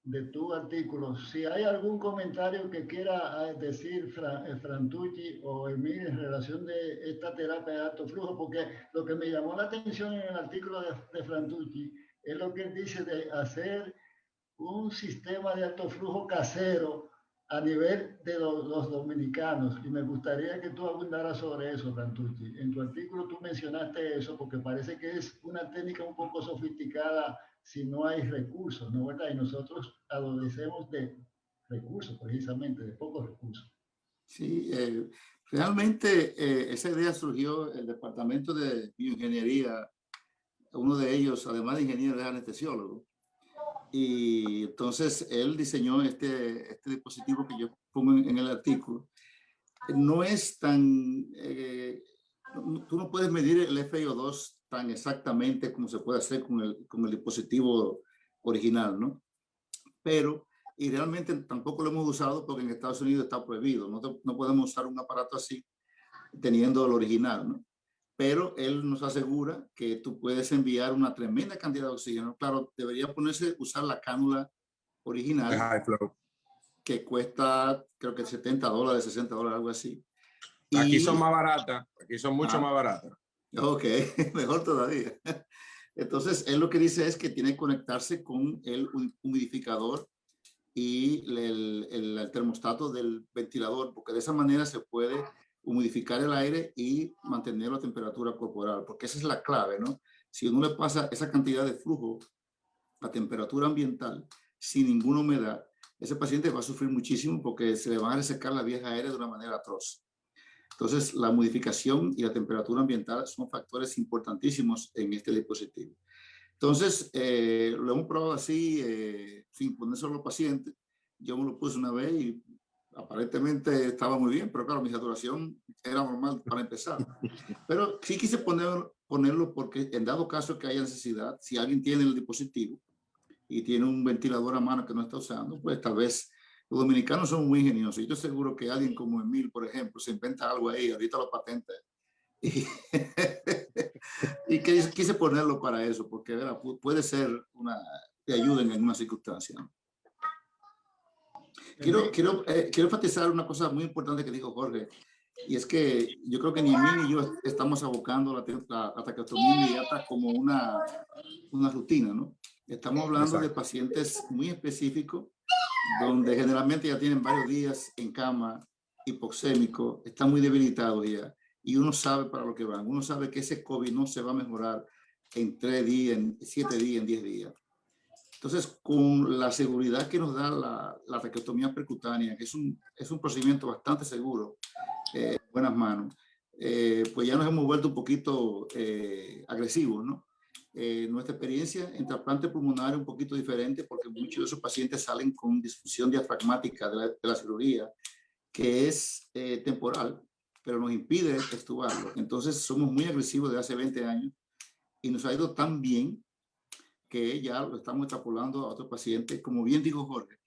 de tu artículo, si hay algún comentario que quiera decir Frantucci o Emil en relación de esta terapia de alto flujo, porque lo que me llamó la atención en el artículo de Frantucci es lo que él dice de hacer un sistema de alto flujo casero a nivel de los dominicanos, y me gustaría que tú abundaras sobre eso, Frantucci. En tu artículo tú mencionaste eso porque parece que es una técnica un poco sofisticada si no hay recursos, ¿no? ¿Verdad? Y nosotros adolecemos de recursos, precisamente, de pocos recursos. Sí, realmente esa idea surgió el departamento de bioingeniería, uno de ellos, además de ingeniero, es anestesiólogo. Y entonces él diseñó este dispositivo que yo pongo en el artículo. No es tan, tú no puedes medir el FiO2 tan exactamente como se puede hacer con el dispositivo original, ¿no? Pero, y realmente tampoco lo hemos usado porque en Estados Unidos está prohibido. No podemos usar un aparato así teniendo el original, ¿no? Pero él nos asegura que tú puedes enviar una tremenda cantidad de oxígeno. Claro, debería usar la cánula original, High flow. que cuesta creo que $70, $60, algo así. Aquí son más baratas, aquí son mucho más baratas. Ok, mejor todavía. Entonces, él lo que dice es que tiene que conectarse con el humidificador y el termostato del ventilador, porque de esa manera se puede humidificar el aire y mantener la temperatura corporal, porque esa es la clave, ¿no? Si uno le pasa esa cantidad de flujo a temperatura ambiental sin ninguna humedad, ese paciente va a sufrir muchísimo porque se le van a resecar la vía aérea de una manera atroz. Entonces, la modificación y la temperatura ambiental son factores importantísimos en este dispositivo. Entonces, lo hemos probado así, sin ponérselo a los pacientes. Yo me lo puse una vez y aparentemente estaba muy bien, pero claro, mi saturación era normal para empezar. Pero sí quise ponerlo porque en dado caso que haya necesidad, si alguien tiene el dispositivo y tiene un ventilador a mano que no está usando, pues tal vez los dominicanos son muy ingeniosos. Y yo estoy seguro que alguien como Emil, por ejemplo, se inventa algo ahí, ahorita lo patenta. Y quise ponerlo para eso, porque ¿verdad? Puede ser de ayuda en una circunstancia. Quiero enfatizar una cosa muy importante que dijo Jorge, y es que yo creo que ni Emil ni yo estamos abocando la traqueostomía inmediata como una rutina, ¿no? Estamos hablando de pacientes muy específicos, donde generalmente ya tienen varios días en cama, hipoxémico, están muy debilitados ya, y uno sabe para lo que van. Uno sabe que ese COVID no se va a mejorar en 3 días, en 7 días, en 10 días. Entonces, con la seguridad que nos da la traqueostomía percutánea, que es un procedimiento bastante seguro, en buenas manos, pues ya nos hemos vuelto un poquito agresivos, ¿no? Nuestra experiencia en trasplante pulmonar es un poquito diferente porque muchos de esos pacientes salen con disfunción diafragmática de la cirugía, que es temporal, pero nos impide extubarlo. Entonces somos muy agresivos desde hace 20 años y nos ha ido tan bien que ya lo estamos extrapolando a otros pacientes. Como bien dijo Jorge,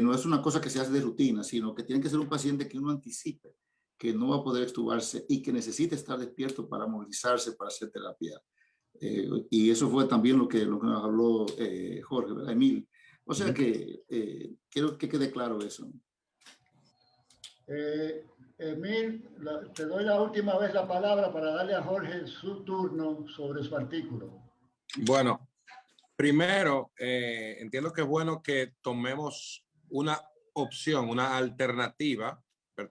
no es una cosa que se hace de rutina, sino que tiene que ser un paciente que uno anticipe que no va a poder extubarse y que necesita estar despierto para movilizarse, para hacer terapia. Y eso fue también lo que nos habló Jorge, ¿verdad? Emil. O sea que quiero que quede claro eso. Emil, te doy la última vez la palabra para darle a Jorge su turno sobre su artículo. Bueno, primero, entiendo que es bueno que tomemos una opción, una alternativa,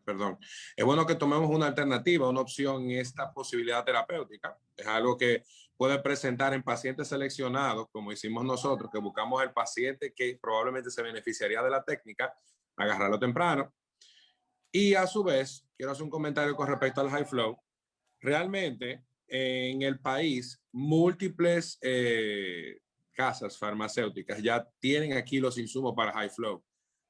perdón, es bueno que tomemos una alternativa, una opción en esta posibilidad terapéutica. Es algo que puede presentar en pacientes seleccionados, como hicimos nosotros, que buscamos el paciente que probablemente se beneficiaría de la técnica, agarrarlo temprano. Y a su vez, quiero hacer un comentario con respecto al high flow. Realmente, en el país, múltiples casas farmacéuticas ya tienen aquí los insumos para high flow.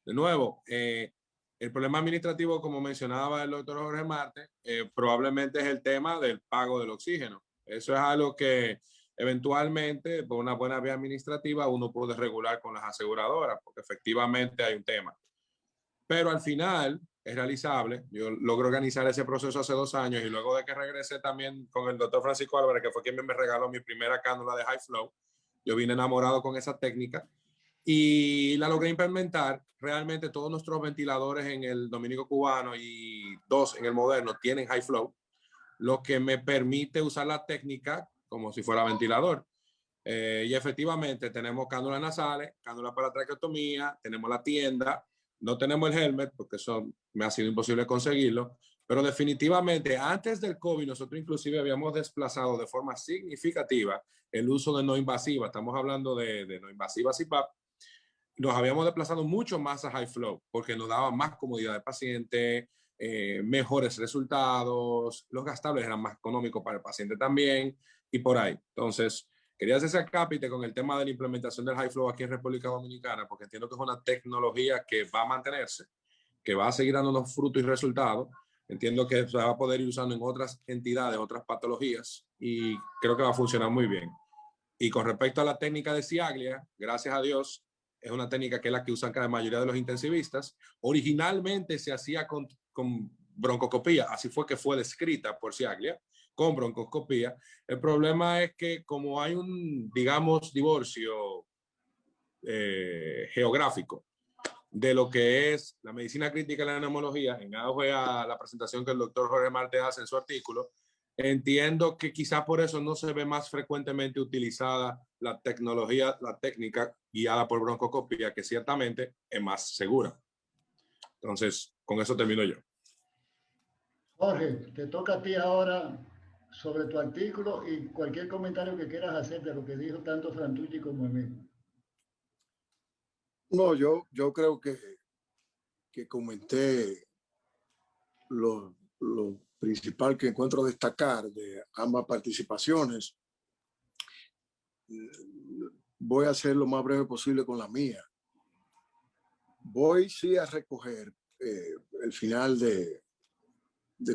De nuevo, el problema administrativo, como mencionaba el doctor Jorge Marte, probablemente es el tema del pago del oxígeno. Eso es algo que eventualmente, por una buena vía administrativa, uno puede regular con las aseguradoras, porque efectivamente hay un tema. Pero al final es realizable. Yo logré organizar ese proceso hace 2 años y luego de que regresé también con el doctor Francisco Álvarez, que fue quien me regaló mi primera cánula de high flow, yo vine enamorado con esa técnica y la logré implementar. Realmente todos nuestros ventiladores en el Dominico Cubano y 2 en el Moderno tienen high flow, lo que me permite usar la técnica como si fuera ventilador. Y efectivamente tenemos cánulas nasales, cánulas para traqueotomía, tenemos la tienda, no tenemos el helmet porque eso me ha sido imposible conseguirlo, pero definitivamente antes del COVID nosotros inclusive habíamos desplazado de forma significativa el uso de no invasiva. Estamos hablando de no invasiva CPAP. Nos habíamos desplazado mucho más a high flow porque nos daba más comodidad del paciente, mejores resultados, los gastables eran más económicos para el paciente también y por ahí. Entonces, quería hacer ese acápite con el tema de la implementación del high flow aquí en República Dominicana porque entiendo que es una tecnología que va a mantenerse, que va a seguir dándonos frutos y resultados. Entiendo que se va a poder ir usando en otras entidades, otras patologías y creo que va a funcionar muy bien. Y con respecto a la técnica de Ciaglia, gracias a Dios, es una técnica que es la que usan cada mayoría de los intensivistas. Originalmente se hacía con broncoscopía, así fue que fue descrita por Ciaglia, con broncoscopía. El problema es que como hay un, digamos, divorcio geográfico de lo que es la medicina crítica y la neumología, en auge a la presentación que el doctor Jorge Marte hace en su artículo, entiendo que quizás por eso no se ve más frecuentemente utilizada la tecnología, la técnica guiada por broncoscopía, que ciertamente es más segura. Entonces, con eso termino yo. Jorge, te toca a ti ahora sobre tu artículo y cualquier comentario que quieras hacer de lo que dijo tanto Frantucci como Emil. No, yo creo que comenté lo principal que encuentro destacar de ambas participaciones. Voy a hacer lo más breve posible con la mía. Voy sí a recoger el final de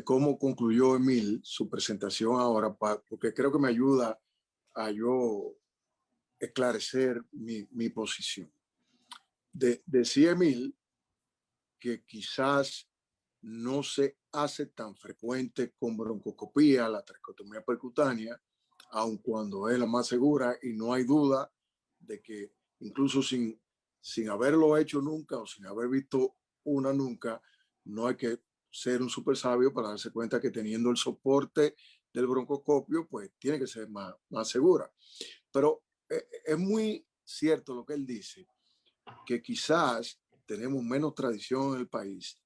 cómo concluyó Emil su presentación ahora, porque creo que me ayuda a yo esclarecer mi posición. Decía Emil que quizás no se hace tan frecuente con broncoscopía la traqueotomía percutánea, aun cuando es la más segura, y no hay duda de que incluso sin haberlo hecho nunca o sin haber visto una nunca, no hay que ser un súper sabio para darse cuenta que teniendo el soporte del broncoscopio, pues tiene que ser más segura. Pero es muy cierto lo que él dice, que quizás tenemos menos tradición en el país.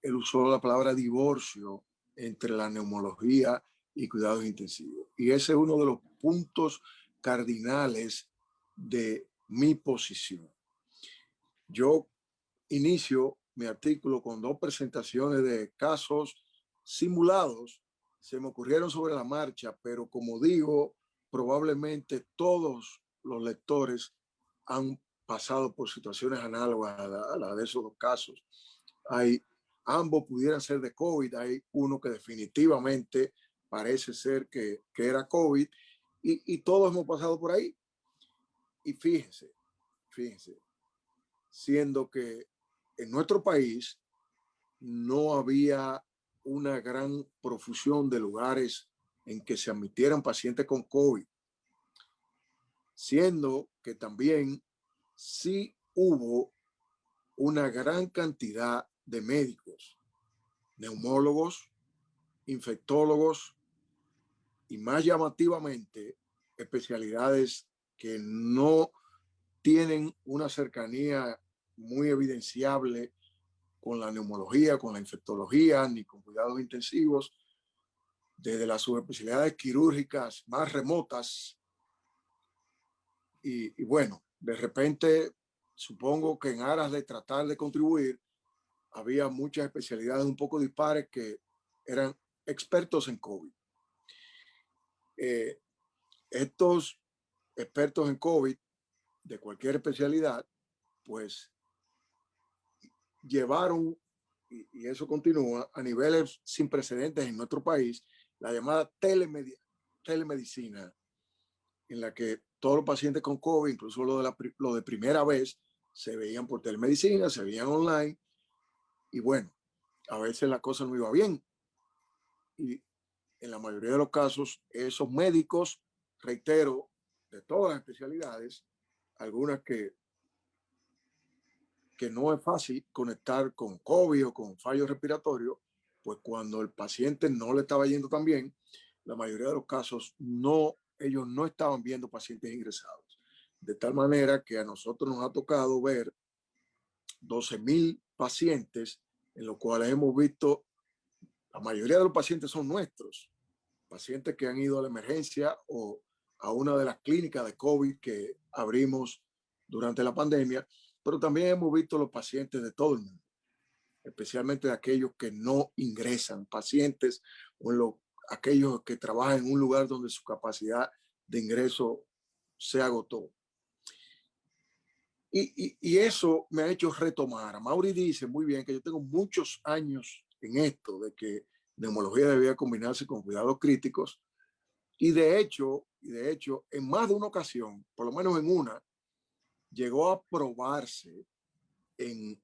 Él usó la palabra divorcio entre la neumología y cuidados intensivos. Y ese es uno de los puntos cardinales de mi posición. Yo inicio mi artículo con 2 presentaciones de casos simulados. Se me ocurrieron sobre la marcha, pero como digo, probablemente todos los lectores han pasado por situaciones análogas a la de esos 2 casos. Ambos pudieran ser de COVID, hay uno que definitivamente parece ser que era COVID y todos hemos pasado por ahí. Y fíjense, siendo que en nuestro país no había una gran profusión de lugares en que se admitieran pacientes con COVID, siendo que también sí hubo una gran cantidad de médicos, neumólogos, infectólogos y más llamativamente especialidades que no tienen una cercanía muy evidenciable con la neumología, con la infectología, ni con cuidados intensivos, desde las subespecialidades quirúrgicas más remotas. Y bueno, de repente, supongo que en aras de tratar de contribuir, había muchas especialidades un poco dispares que eran expertos en COVID. Estos expertos en COVID de cualquier especialidad, pues llevaron, y eso continúa, a niveles sin precedentes en nuestro país, la llamada telemedicina, en la que todos los pacientes con COVID, incluso lo de primera vez, se veían por telemedicina, se veían online, y bueno, a veces la cosa no iba bien. Y en la mayoría de los casos, esos médicos, reitero, de todas las especialidades, algunas que no es fácil conectar con COVID o con fallo respiratorio, pues cuando el paciente no le estaba yendo tan bien, la mayoría de los casos ellos no estaban viendo pacientes ingresados. De tal manera que a nosotros nos ha tocado ver 12,000 pacientes en los cuales hemos visto, la mayoría de los pacientes son nuestros, pacientes que han ido a la emergencia o a una de las clínicas de COVID que abrimos durante la pandemia, pero también hemos visto los pacientes de todo el mundo, especialmente de aquellos que no ingresan, pacientes o aquellos que trabajan en un lugar donde su capacidad de ingreso se agotó. Y eso me ha hecho retomar. Mauri dice muy bien que yo tengo muchos años en esto de que neumología debía combinarse con cuidados críticos. Y de hecho, en más de una ocasión, por lo menos en una, llegó a probarse en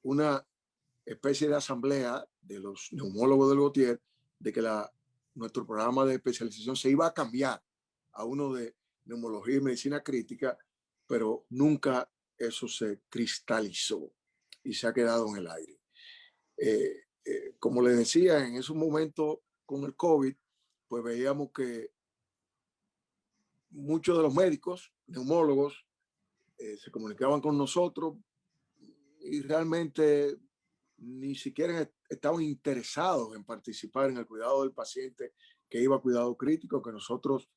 una especie de asamblea de los neumólogos del Gautier de que nuestro programa de especialización se iba a cambiar a uno de neumología y medicina crítica, pero nunca eso se cristalizó y se ha quedado en el aire. Como les decía, en esos momentos con el COVID, pues veíamos que muchos de los médicos, neumólogos, se comunicaban con nosotros y realmente ni siquiera estaban interesados en participar en el cuidado del paciente que iba a cuidado crítico, que nosotros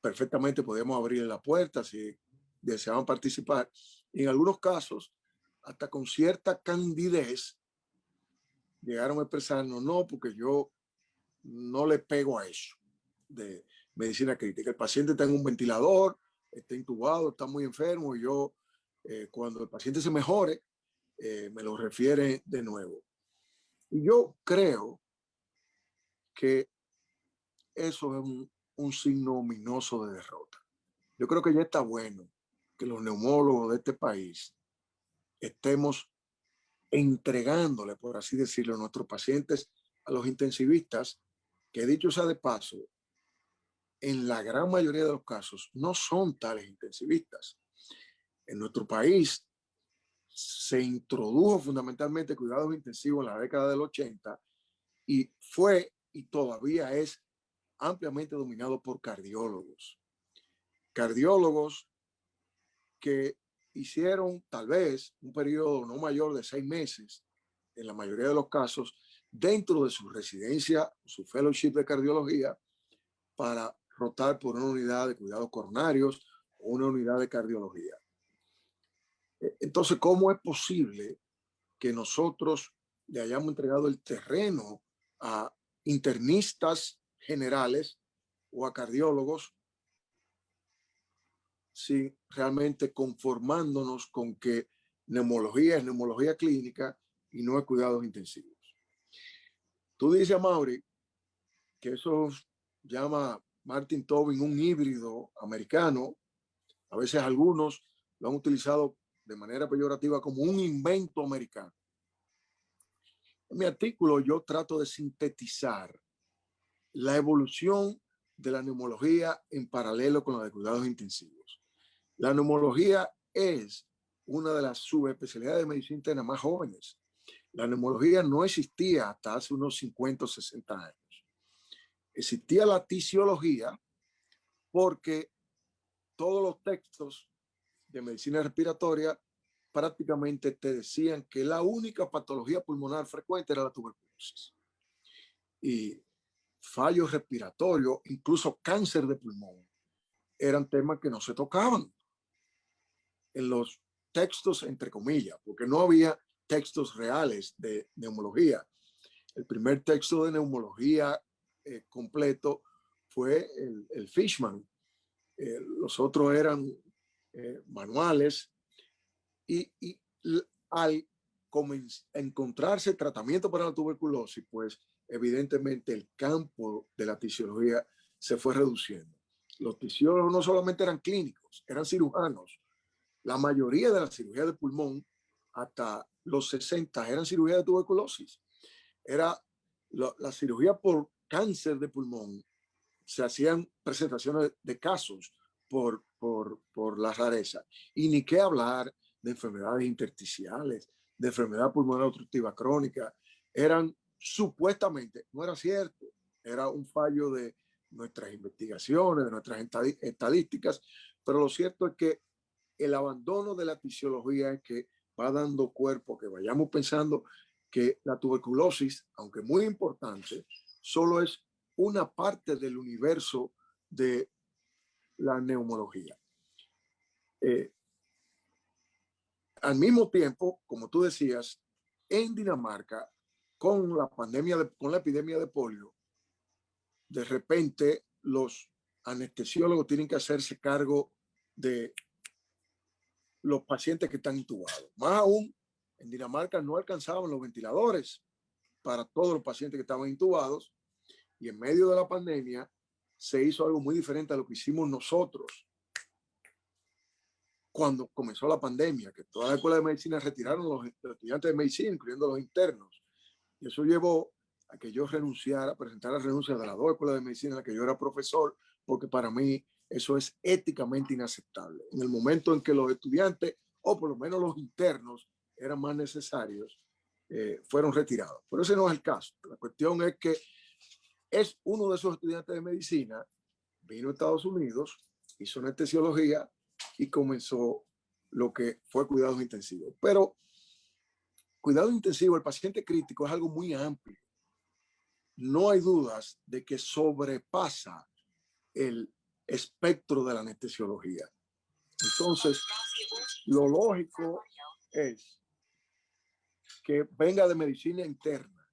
perfectamente podíamos abrir la puerta si deseaban participar. Y en algunos casos, hasta con cierta candidez, llegaron a expresarnos, no, porque yo no le pego a eso de medicina crítica. El paciente está en un ventilador, está intubado, está muy enfermo y yo, cuando el paciente se mejore, me lo refiere de nuevo. Y yo creo que eso es un signo ominoso de derrota. Yo creo que ya está bueno que los neumólogos de este país estemos entregándole, por así decirlo, a nuestros pacientes, a los intensivistas, que dicho sea de paso, en la gran mayoría de los casos no son tales intensivistas. En nuestro país se introdujo fundamentalmente cuidados intensivos en la década del 80 y fue y todavía es ampliamente dominado por cardiólogos. Cardiólogos que hicieron tal vez un periodo no mayor de 6 meses, en la mayoría de los casos, dentro de su residencia, su fellowship de cardiología, para rotar por una unidad de cuidados coronarios o una unidad de cardiología. Entonces, ¿cómo es posible que nosotros le hayamos entregado el terreno a internistas generales o a cardiólogos si realmente conformándonos con que neumología es neumología clínica y no es cuidados intensivos? Tú dices, Mauri, que eso llama Martin Tobin un híbrido americano. A veces algunos lo han utilizado de manera peyorativa como un invento americano. En mi artículo yo trato de sintetizar la evolución de la neumología en paralelo con la de cuidados intensivos. La neumología es una de las subespecialidades de medicina interna más jóvenes. La neumología no existía hasta hace unos 50 o 60 años. Existía la tisiología porque todos los textos de medicina respiratoria prácticamente te decían que la única patología pulmonar frecuente era la tuberculosis. Y fallos respiratorios, incluso cáncer de pulmón, eran temas que no se tocaban en los textos, entre comillas, porque no había textos reales de neumología. El primer texto de neumología completo fue el Fishman. Los otros eran manuales y al encontrarse tratamiento para la tuberculosis, pues evidentemente el campo de la tisiología se fue reduciendo. Los tisiólogos no solamente eran clínicos, eran cirujanos. La mayoría de la cirugía de pulmón hasta los 60 eran cirugía de tuberculosis. Era la cirugía por cáncer de pulmón. Se hacían presentaciones de casos por la rareza. Y ni qué hablar de enfermedades intersticiales, de enfermedad pulmonar obstructiva crónica. Eran supuestamente, no era cierto, era un fallo de nuestras investigaciones, de nuestras estadísticas, pero lo cierto es que el abandono de la fisiología es que va dando cuerpo, que vayamos pensando que la tuberculosis, aunque muy importante, solo es una parte del universo de la neumología. Al mismo tiempo, como tú decías, en Dinamarca, con la epidemia de polio, de repente los anestesiólogos tienen que hacerse cargo de los pacientes que están intubados. Más aún, en Dinamarca no alcanzaban los ventiladores para todos los pacientes que estaban intubados, y en medio de la pandemia se hizo algo muy diferente a lo que hicimos nosotros cuando comenzó la pandemia, que toda la escuela de medicina retiraron los estudiantes de medicina, incluyendo los internos. Y eso llevó a que yo renunciara, presentara renuncia de las dos escuelas de medicina en las que yo era profesor, porque para mí eso es éticamente inaceptable. En el momento en que los estudiantes, o por lo menos los internos, eran más necesarios, fueron retirados. Pero ese no es el caso. La cuestión es que es uno de esos estudiantes de medicina, vino a Estados Unidos, hizo anestesiología y comenzó lo que fue cuidados intensivos. Pero cuidado intensivo, el paciente crítico es algo muy amplio. No hay dudas de que sobrepasa el espectro de la anestesiología. Entonces, lo lógico es que venga de medicina interna.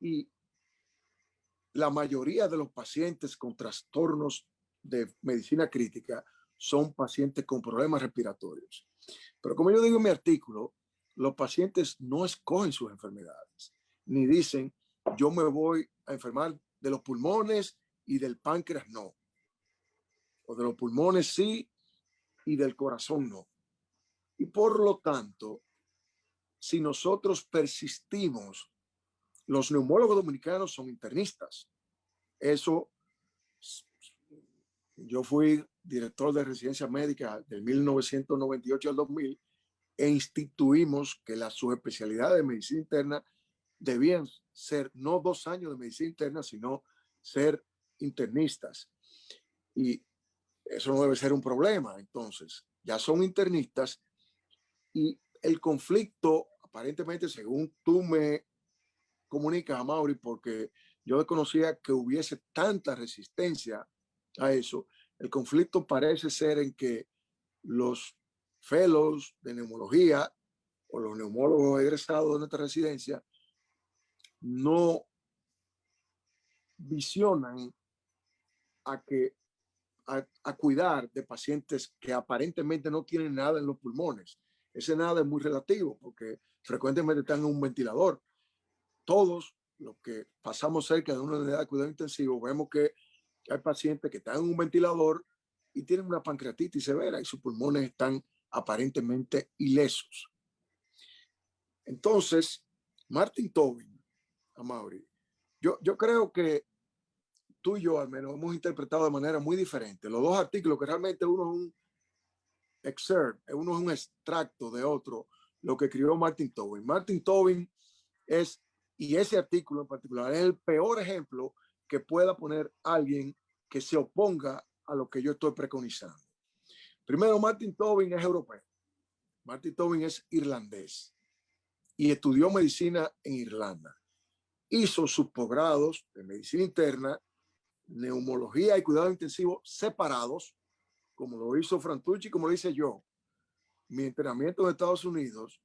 Y la mayoría de los pacientes con trastornos de medicina crítica son pacientes con problemas respiratorios. Pero como yo digo en mi artículo, los pacientes no escogen sus enfermedades, ni dicen, yo me voy a enfermar de los pulmones y del páncreas no. O de los pulmones sí y del corazón no. Y por lo tanto, si nosotros persistimos, los neumólogos dominicanos son internistas. Eso, yo fui director de residencia médica del 1998 al 2000 e instituimos que la subespecialidad de medicina interna debían ser no 2 años de medicina interna, sino ser internistas. Y eso no debe ser un problema. Entonces, ya son internistas y el conflicto, aparentemente, según tú me comunicas, a Mauri, porque yo desconocía que hubiese tanta resistencia a eso, el conflicto parece ser en que los fellows de neumología o los neumólogos egresados de nuestra residencia no visionan a cuidar de pacientes que aparentemente no tienen nada en los pulmones. Ese nada es muy relativo porque frecuentemente están en un ventilador. Todos los que pasamos cerca de una unidad de cuidado intensivo vemos que hay pacientes que están en un ventilador y tienen una pancreatitis severa y sus pulmones están aparentemente ilesos. Entonces, Martin Tobin, Amaury, yo creo que tú y yo al menos hemos interpretado de manera muy diferente los dos artículos, que realmente uno es un excerpt, uno es un extracto de otro, lo que escribió Martin Tobin. Martin Tobin es, y ese artículo en particular, es el peor ejemplo que pueda poner alguien que se oponga a lo que yo estoy preconizando. Primero, Martin Tobin es europeo. Martin Tobin es irlandés y estudió medicina en Irlanda. Hizo sus posgrados de medicina interna, neumología y cuidado intensivo separados, como lo hizo Frantucci, como lo hice yo. Mi entrenamiento en Estados Unidos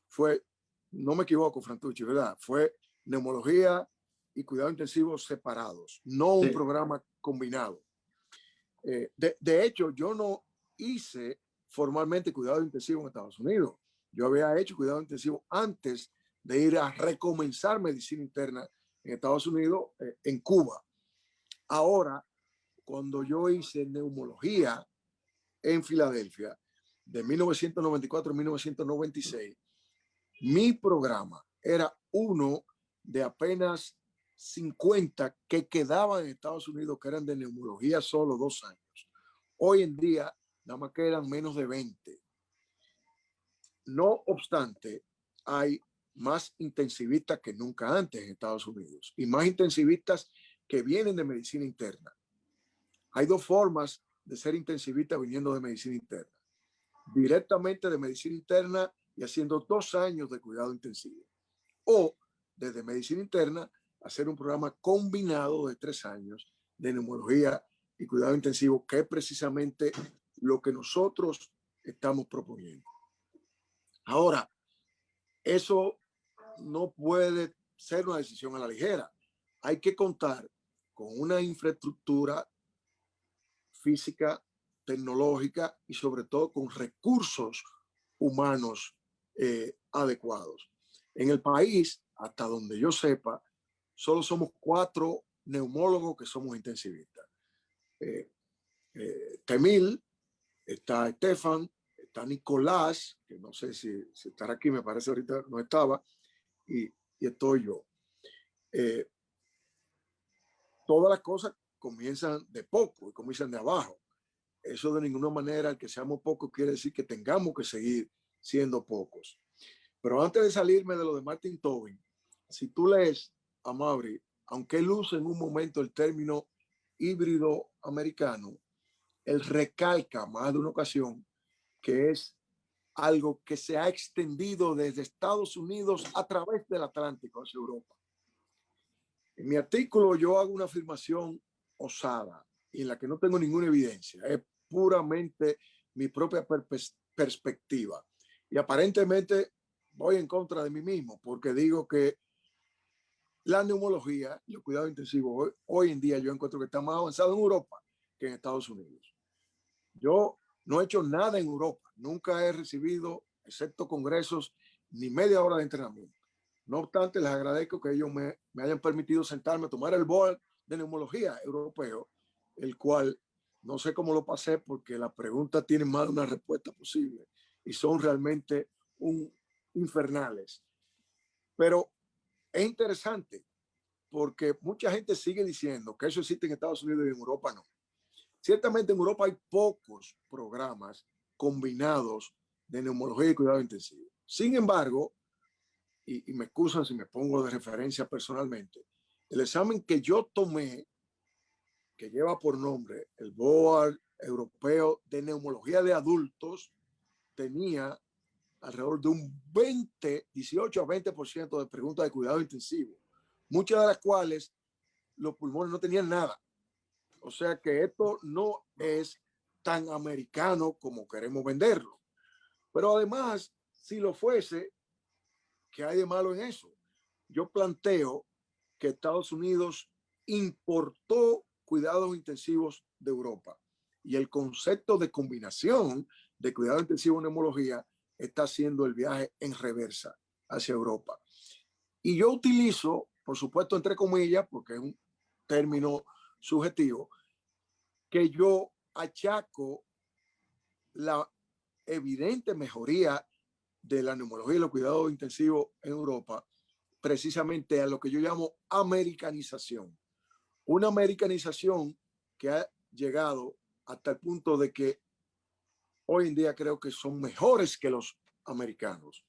fue, no me equivoco, Frantucci, ¿verdad? Fue neumología y cuidado intensivo separados, no un programa combinado. De hecho, yo no hice formalmente cuidado intensivo en Estados Unidos. Yo había hecho cuidado intensivo antes de ir a recomenzar medicina interna en Estados Unidos, en Cuba. Ahora, cuando yo hice neumología en Filadelfia, de 1994 a 1996, mi programa era uno de apenas 50 que quedaban en Estados Unidos, que eran de neumología solo 2 años. Hoy en día, nada más quedan menos de 20. No obstante, hay más intensivistas que nunca antes en Estados Unidos y más intensivistas que vienen de medicina interna. Hay 2 formas de ser intensivista viniendo de medicina interna. Directamente de medicina interna y haciendo 2 años de cuidado intensivo. O desde medicina interna hacer un programa combinado de 3 años de neumología y cuidado intensivo, que es precisamente lo que nosotros estamos proponiendo. Ahora, eso no puede ser una decisión a la ligera. Hay que contar con una infraestructura física, tecnológica y sobre todo con recursos humanos adecuados. En el país, hasta donde yo sepa, solo somos 4 neumólogos que somos intensivistas. Temil, está Estefan, está Nicolás, que no sé si estará aquí, me parece ahorita no estaba, y estoy yo. Todas las cosas comienzan de poco y comienzan de abajo. Eso de ninguna manera, el que seamos pocos quiere decir que tengamos que seguir siendo pocos. Pero antes de salirme de lo de Martin Tobin, si tú lees a Amaury, aunque él use en un momento el término híbrido americano, él recalca más de una ocasión que es algo que se ha extendido desde Estados Unidos a través del Atlántico hacia Europa. En mi artículo yo hago una afirmación osada y en la que no tengo ninguna evidencia. Es puramente mi propia perspectiva. Y aparentemente voy en contra de mí mismo porque digo que la neumología y el cuidado intensivo hoy en día yo encuentro que está más avanzado en Europa que en Estados Unidos. Yo no he hecho nada en Europa. Nunca he recibido, excepto congresos, ni media hora de entrenamiento. No obstante, les agradezco que ellos me hayan permitido sentarme a tomar el board de neumología europeo, el cual no sé cómo lo pasé porque las preguntas tienen más de una respuesta posible y son realmente infernales. Pero es interesante porque mucha gente sigue diciendo que eso existe en Estados Unidos y en Europa no. Ciertamente en Europa hay pocos programas combinados de neumología y cuidado intensivo. Sin embargo, y me excusan si me pongo de referencia personalmente, el examen que yo tomé, que lleva por nombre el Board Europeo de Neumología de Adultos, tenía alrededor de un 18 a 20% de preguntas de cuidado intensivo, muchas de las cuales los pulmones no tenían nada. O sea que esto no es tan americano como queremos venderlo. Pero además, si lo fuese, ¿qué hay de malo en eso? Yo planteo que Estados Unidos importó cuidados intensivos de Europa y el concepto de combinación de cuidado intensivo en neumología está haciendo el viaje en reversa hacia Europa. Y yo utilizo, por supuesto, entre comillas, porque es un término subjetivo, que yo achaco la evidente mejoría de la neumología y los cuidados intensivos en Europa precisamente a lo que yo llamo americanización. Una americanización que ha llegado hasta el punto de que hoy en día creo que son mejores que los americanos,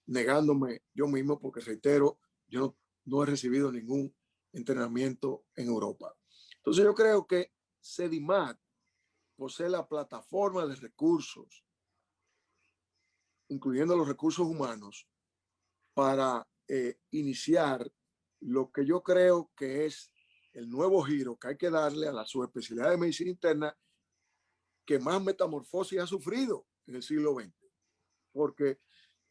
negándome yo mismo porque, reitero, yo no he recibido ningún entrenamiento en Europa. Entonces yo creo que Sedimat posee la plataforma de recursos, incluyendo los recursos humanos, para iniciar lo que yo creo que es el nuevo giro que hay que darle a la subespecialidad de medicina interna que más metamorfosis ha sufrido en el siglo XX. Porque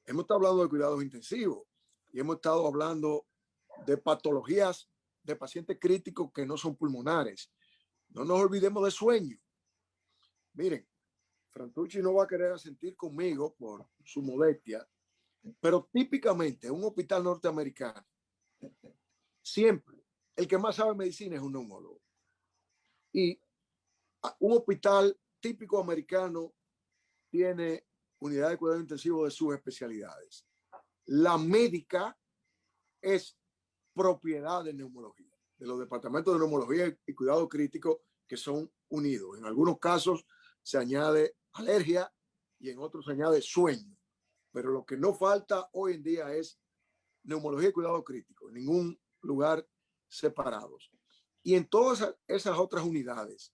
hemos estado hablando de cuidados intensivos y hemos estado hablando de patologías de pacientes críticos que no son pulmonares. No nos olvidemos de sueño. Miren, Frantucci no va a querer asentir conmigo por su modestia, pero típicamente un hospital norteamericano, siempre el que más sabe medicina es un neumólogo. Y un hospital típico americano tiene unidad de cuidado intensivo de sus especialidades. La médica es propiedad de neumología, de los departamentos de neumología y cuidado crítico que son unidos. En algunos casos se añade alergia y en otros se añade sueño. Pero lo que no falta hoy en día es neumología y cuidado crítico, en ningún lugar separados. Y en todas esas otras unidades,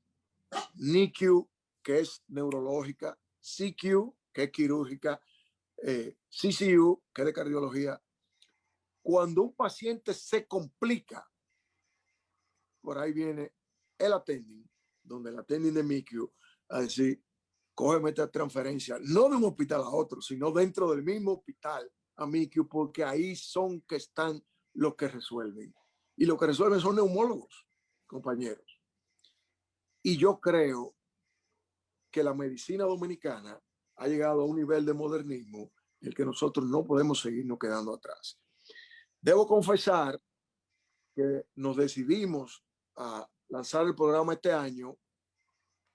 NICU, que es neurológica, CQ, que es quirúrgica, CCU, que es de cardiología, cuando un paciente se complica, por ahí viene el attending, donde el attending de MICU a decir, cógeme esta transferencia, no de un hospital a otro, sino dentro del mismo hospital a MICU, porque ahí son que están los que resuelven. Y los que resuelven son neumólogos, compañeros. Y yo creo que la medicina dominicana ha llegado a un nivel de modernismo en el que nosotros no podemos seguirnos quedando atrás. Debo confesar que nos decidimos a lanzar el programa este año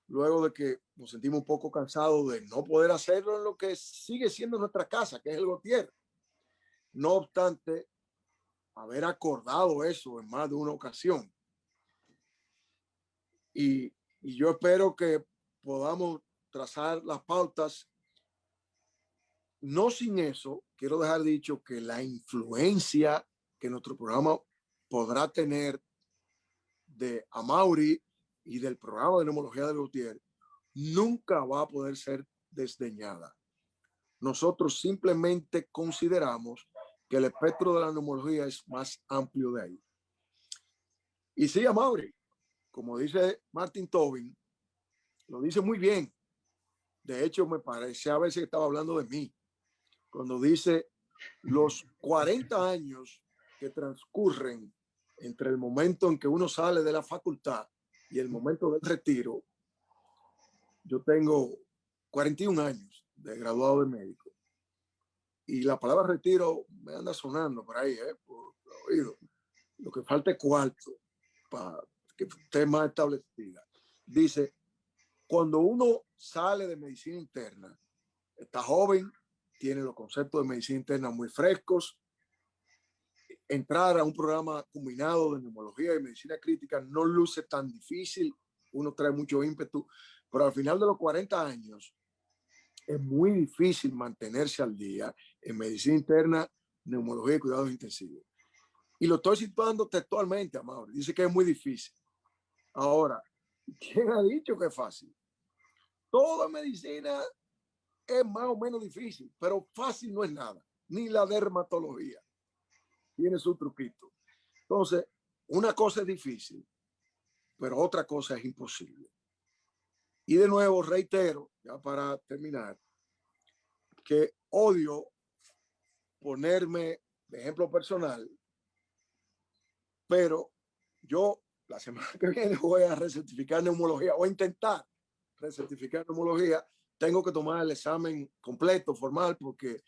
luego de que nos sentimos un poco cansados de no poder hacerlo en lo que sigue siendo nuestra casa, que es el Gautier. No obstante, haber acordado eso en más de una ocasión. Y yo espero que podamos trazar las pautas. No sin eso, quiero dejar dicho que la influencia que nuestro programa podrá tener de Amaury y del programa de neumología del Gautier nunca va a poder ser desdeñada. Nosotros simplemente consideramos que el espectro de la neumología es más amplio de ahí. Y sí, Amaury, como dice Martin Tobin, lo dice muy bien. De hecho, me parece a veces que estaba hablando de mí, cuando dice los 40 años que transcurren entre el momento en que uno sale de la facultad y el momento del retiro. Yo tengo 41 años de graduado de médico y la palabra retiro me anda sonando por ahí, por el oído. Lo que falta es cuarto para que esté más establecida. Dice, cuando uno sale de medicina interna, está joven, tiene los conceptos de medicina interna muy frescos, entrar a un programa combinado de neumología y medicina crítica no luce tan difícil, uno trae mucho ímpetu, pero al final de los 40 años es muy difícil mantenerse al día en medicina interna, neumología y cuidados intensivos. Y lo estoy situando textualmente, Amaury. Dice que es muy difícil. Ahora, ¿quién ha dicho que es fácil? Toda medicina es más o menos difícil, pero fácil no es nada. Ni la dermatología tiene su truquito. Entonces, una cosa es difícil, pero otra cosa es imposible. Y de nuevo, reitero, ya para terminar, que odio ponerme de ejemplo personal, pero yo la semana que viene voy a recertificar neumología o a intentar recertificar neumología. Tengo que tomar el examen completo, formal, porque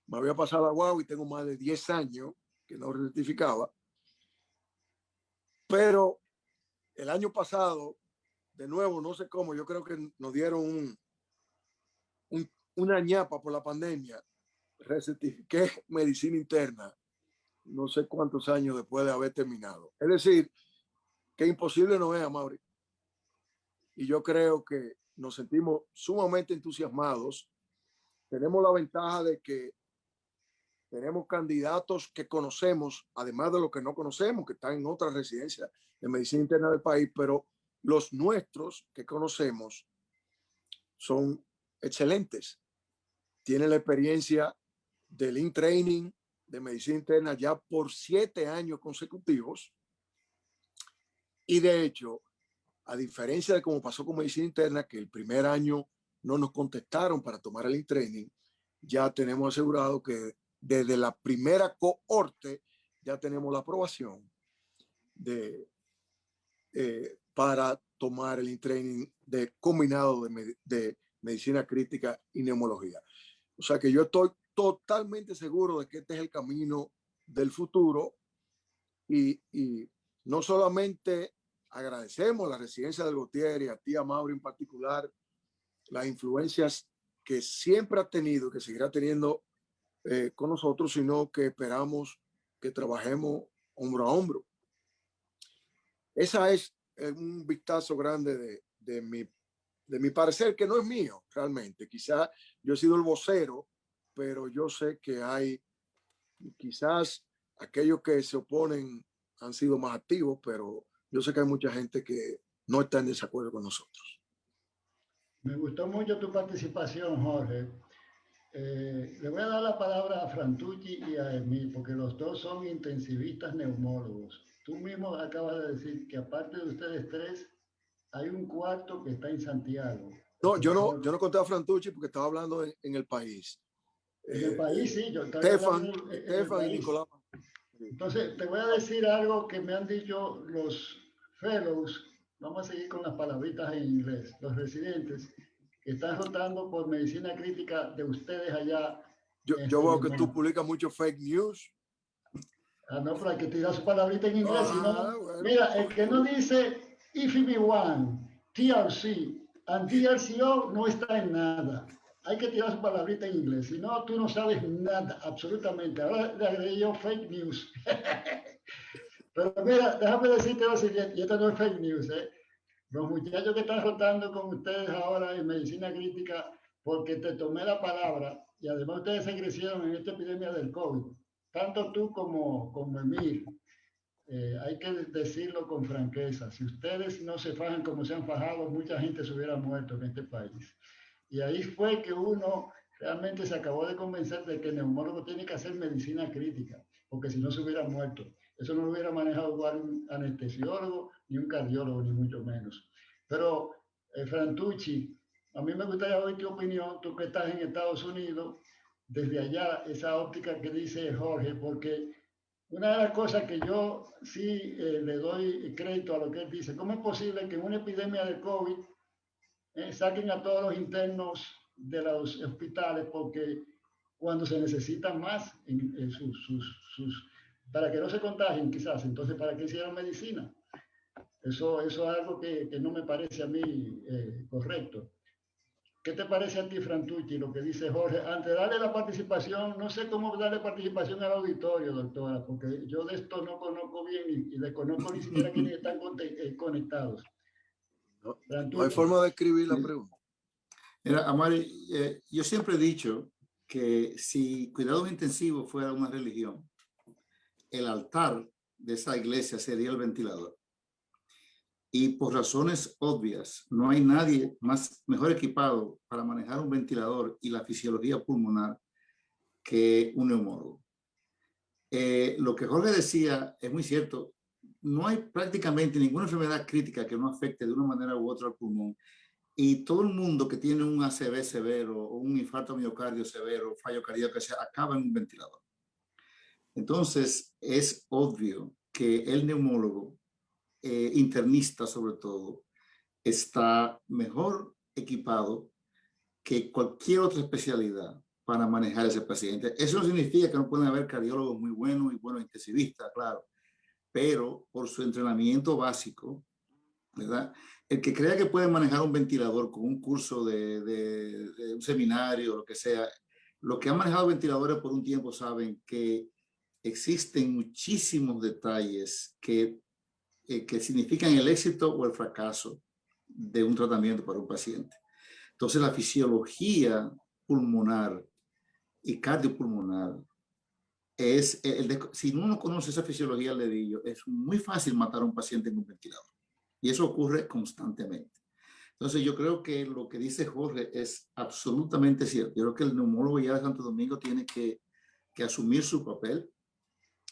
me había pasado a guau y tengo más de 10 años que no recertificaba. Pero el año pasado, de nuevo, no sé creo que nos dieron una ñapa por la pandemia recertifiqué medicina interna no sé cuántos años después de haber terminado. Es decir, que imposible no es, Amaury. Y yo creo que nos sentimos sumamente entusiasmados. Tenemos la ventaja de que tenemos candidatos que conocemos, además de los que no conocemos, que están en otras residencias de medicina interna del país, pero los nuestros que conocemos son excelentes. Tienen la experiencia del in-training de medicina interna ya por 7 años consecutivos. Y de hecho, a diferencia de cómo pasó con medicina interna, que el primer año no nos contestaron para tomar el in-training, ya tenemos asegurado que desde la primera cohorte ya tenemos la aprobación para tomar el in-training combinado de medicina crítica y neumología. O sea que yo estoy totalmente seguro de que este es el camino del futuro y no solamente agradecemos a la residencia del Gautier y a ti, Amaury, en particular, las influencias que siempre ha tenido y que seguirá teniendo con nosotros, sino que esperamos que trabajemos hombro a hombro. Esa es un vistazo grande de mi parecer, que no es mío realmente. Quizás yo he sido el vocero, pero yo sé que hay quizás aquellos que se oponen han sido más activos, pero yo sé que hay mucha gente que no está en desacuerdo con nosotros. Me gustó mucho tu participación, Jorge. Le voy a dar la palabra a Frantucci y a Emil, porque los dos son intensivistas neumólogos. Tú mismo acabas de decir que aparte de ustedes tres, hay un cuarto que está en Santiago. No, yo no conté a Frantucci porque estaba hablando en el país. En el país, sí, yo estaba Estefan en y Nicolás. Entonces, te voy a decir algo que me han dicho los fellows, vamos a seguir con las palabritas en inglés, los residentes que están rotando por medicina crítica de ustedes allá. Yo veo que tú publicas mucho fake news. Ah, no, pero hay que tirar su palabrita en inglés. Bueno, mira, el que no dice IFB1, TRC, and DRCO no está en nada. Hay que tirar su palabrita en inglés. Si no, tú no sabes nada, absolutamente. Ahora le agregué yo fake news. Pero mira, déjame decirte lo siguiente, y esto no es fake news, ¿eh? Los muchachos que están rotando con ustedes ahora en medicina crítica, porque te tomé la palabra, y además ustedes se crecieron en esta epidemia del COVID, tanto tú como Emil, hay que decirlo con franqueza, si ustedes no se fajan como se han fajado, mucha gente se hubiera muerto en este país. Y ahí fue que uno realmente se acabó de convencer de que el neumólogo tiene que hacer medicina crítica, porque si no se hubiera muerto. Eso no lo hubiera manejado igual un anestesiólogo, ni un cardiólogo, ni mucho menos. Pero, Frantucci, a mí me gustaría oír tu opinión, tú que estás en Estados Unidos, desde allá, esa óptica que dice Jorge, porque una de las cosas que yo sí le doy crédito a lo que él dice, ¿cómo es posible que en una epidemia de COVID saquen a todos los internos de los hospitales porque cuando se necesitan más en para que no se contagien quizás, entonces ¿para qué hicieron medicina? Eso es algo que no me parece a mí correcto. ¿Qué te parece a ti, Frantucci, lo que dice Jorge? Antes de darle la participación, no sé cómo darle participación al auditorio, doctora, porque yo de esto no conozco bien y desconozco ni siquiera quienes están conectados. No hay forma de escribir la pregunta. Mira, Amaury, yo siempre he dicho que si cuidados intensivos fuera una religión, el altar de esa iglesia sería el ventilador. Y por razones obvias, no hay nadie mejor equipado para manejar un ventilador y la fisiología pulmonar que un neumólogo. Lo que Jorge decía es muy cierto. No hay prácticamente ninguna enfermedad crítica que no afecte de una manera u otra al pulmón. Y todo el mundo que tiene un ACV severo o un infarto miocardio severo, fallo cardíaco, acaba en un ventilador. Entonces, es obvio que el neumólogo, internista sobre todo, está mejor equipado que cualquier otra especialidad para manejar a ese paciente. Eso no significa que no pueden haber cardiólogos muy buenos y buenos intensivistas, claro, pero por su entrenamiento básico, ¿verdad? El que crea que puede manejar un ventilador con un curso de un seminario o lo que sea, Los que han manejado ventiladores por un tiempo saben que existen muchísimos detalles que significan el éxito o el fracaso de un tratamiento para un paciente. Entonces, la fisiología pulmonar y cardiopulmonar si uno conoce esa fisiología al dedillo, es muy fácil matar a un paciente en un ventilador. Y eso ocurre constantemente. Entonces, yo creo que lo que dice Jorge es absolutamente cierto. Yo creo que el neumólogo ya de Santo Domingo tiene que asumir su papel.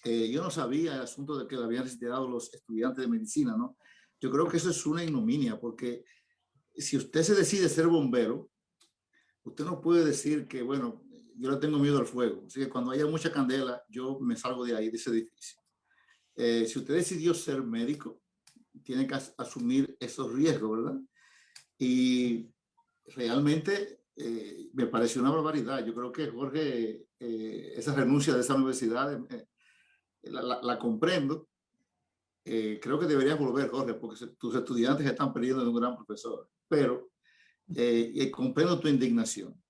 Yo no sabía el asunto de que le habían retirado los estudiantes de medicina, ¿no? Yo creo que eso es una ignominia, porque si usted se decide ser bombero, usted no puede decir que, bueno, yo le tengo miedo al fuego. Así que cuando haya mucha candela, yo me salgo de ahí, de ese edificio. Si usted decidió ser médico, tiene que asumir esos riesgos, ¿verdad? Y realmente me pareció una barbaridad. Yo creo que Jorge, esa renuncia de esa universidad, la comprendo. Creo que deberías volver, Jorge, porque tus estudiantes están perdiendo de un gran profesor. Pero comprendo tu indignación.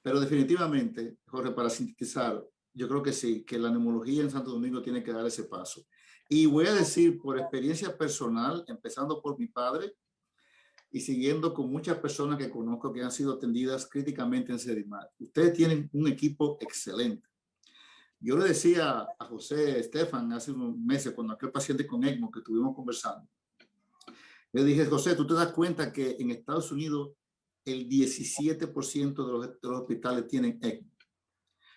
Pero definitivamente, Jorge, para sintetizar, yo creo que sí, que la neumología en Santo Domingo tiene que dar ese paso. Y voy a decir por experiencia personal, empezando por mi padre y siguiendo con muchas personas que conozco que han sido atendidas críticamente en Sedimar. Ustedes tienen un equipo excelente. Yo le decía a José Estefan hace unos meses, cuando aquel paciente con ECMO que estuvimos conversando, le dije, José, ¿tú te das cuenta que en Estados Unidos el 17% de los hospitales tienen ECMO?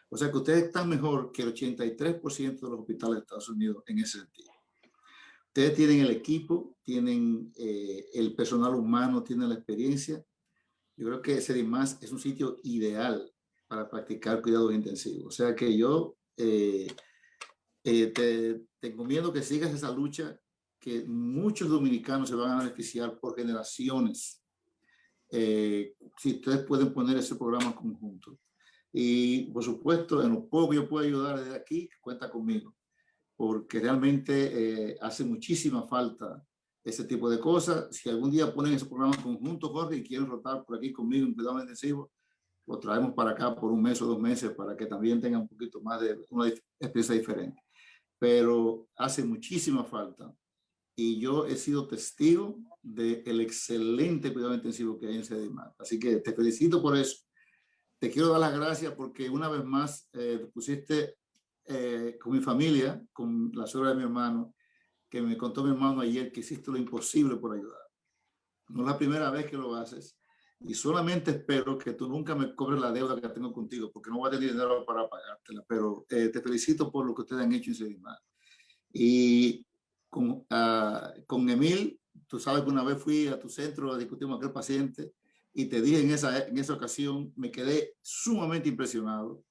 O sea que ustedes están mejor que el 83% de los hospitales de Estados Unidos en ese sentido. Ustedes tienen el equipo, tienen el personal humano, tienen la experiencia. Yo creo que Sedimás es un sitio ideal para practicar cuidados intensivos. O sea que yo te encomiendo que sigas esa lucha, que muchos dominicanos se van a beneficiar por generaciones. Si ustedes pueden poner ese programa conjunto. Y por supuesto, en lo poco yo puedo ayudar desde aquí, cuenta conmigo, porque realmente hace muchísima falta ese tipo de cosas. Si algún día ponen ese programa conjunto, Jorge, y quieren rotar por aquí conmigo en cuidado intensivo, lo traemos para acá por un mes o 2 meses para que también tengan un poquito más de una experiencia diferente. Pero hace muchísima falta. Y yo he sido testigo del excelente cuidado intensivo que hay en Sedimar. Así que te felicito por eso. Te quiero dar las gracias porque una vez más pusiste con mi familia, con la suegra de mi hermano, que me contó mi hermano ayer que hiciste lo imposible por ayudar. No es la primera vez que lo haces y solamente espero que tú nunca me cobres la deuda que tengo contigo porque no voy a tener dinero para pagártela, pero te felicito por lo que ustedes han hecho en Sedimar. Y con Emil, tú sabes que una vez fui a tu centro a discutir con aquel paciente y te dije en esa ocasión, me quedé sumamente impresionado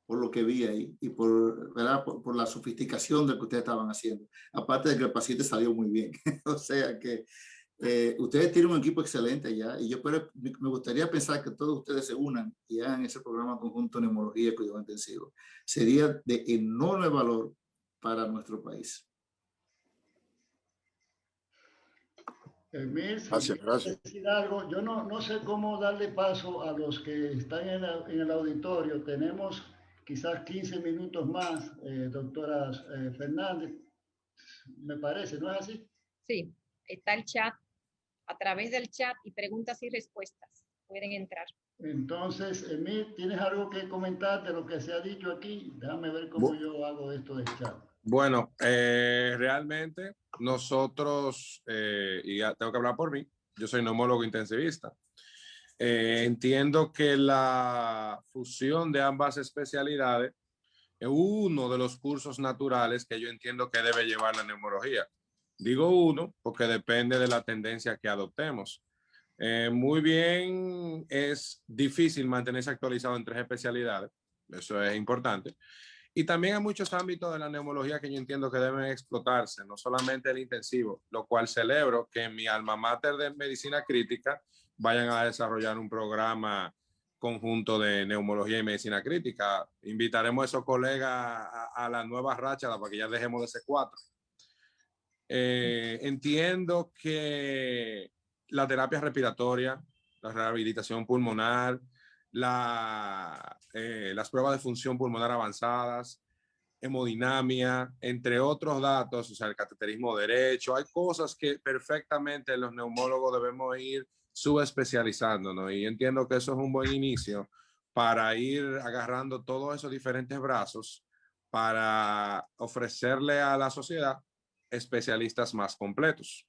por lo que vi ahí y ¿verdad? Por la sofisticación de lo que ustedes estaban haciendo. Aparte de que el paciente salió muy bien. O sea que ustedes tienen un equipo excelente allá y me gustaría pensar que todos ustedes se unan y hagan ese programa conjunto de neumología y cuidado intensivo. Sería de enorme valor para nuestro país. Emil, si Gracias, gracias. decir algo, yo no sé cómo darle paso a los que están en el auditorio. Tenemos quizás 15 minutos más, doctora Fernández, me parece, ¿no es así? Sí, está el chat, a través del chat y preguntas y respuestas. Pueden entrar. Entonces, Emil, ¿tienes algo que comentar de lo que se ha dicho aquí? Déjame ver cómo yo hago esto del chat. Bueno, realmente nosotros, y ya tengo que hablar por mí, yo soy neumólogo intensivista. Entiendo que la fusión de ambas especialidades es uno de los cursos naturales que yo entiendo que debe llevar la neumología. Digo uno porque depende de la tendencia que adoptemos. Muy bien, es difícil mantenerse actualizado en 3 especialidades, eso es importante. Y también hay muchos ámbitos de la neumología que yo entiendo que deben explotarse, no solamente el intensivo, lo cual celebro que en mi alma mater de medicina crítica vayan a desarrollar un programa conjunto de neumología y medicina crítica. Invitaremos a esos colegas a la nueva racha para que ya dejemos de ser 4. Entiendo que la terapia respiratoria, la rehabilitación pulmonar, las pruebas de función pulmonar avanzadas, hemodinamia, entre otros datos, o sea, el cateterismo derecho. Hay cosas que perfectamente los neumólogos debemos ir subespecializándonos, y entiendo que eso es un buen inicio para ir agarrando todos esos diferentes brazos para ofrecerle a la sociedad especialistas más completos,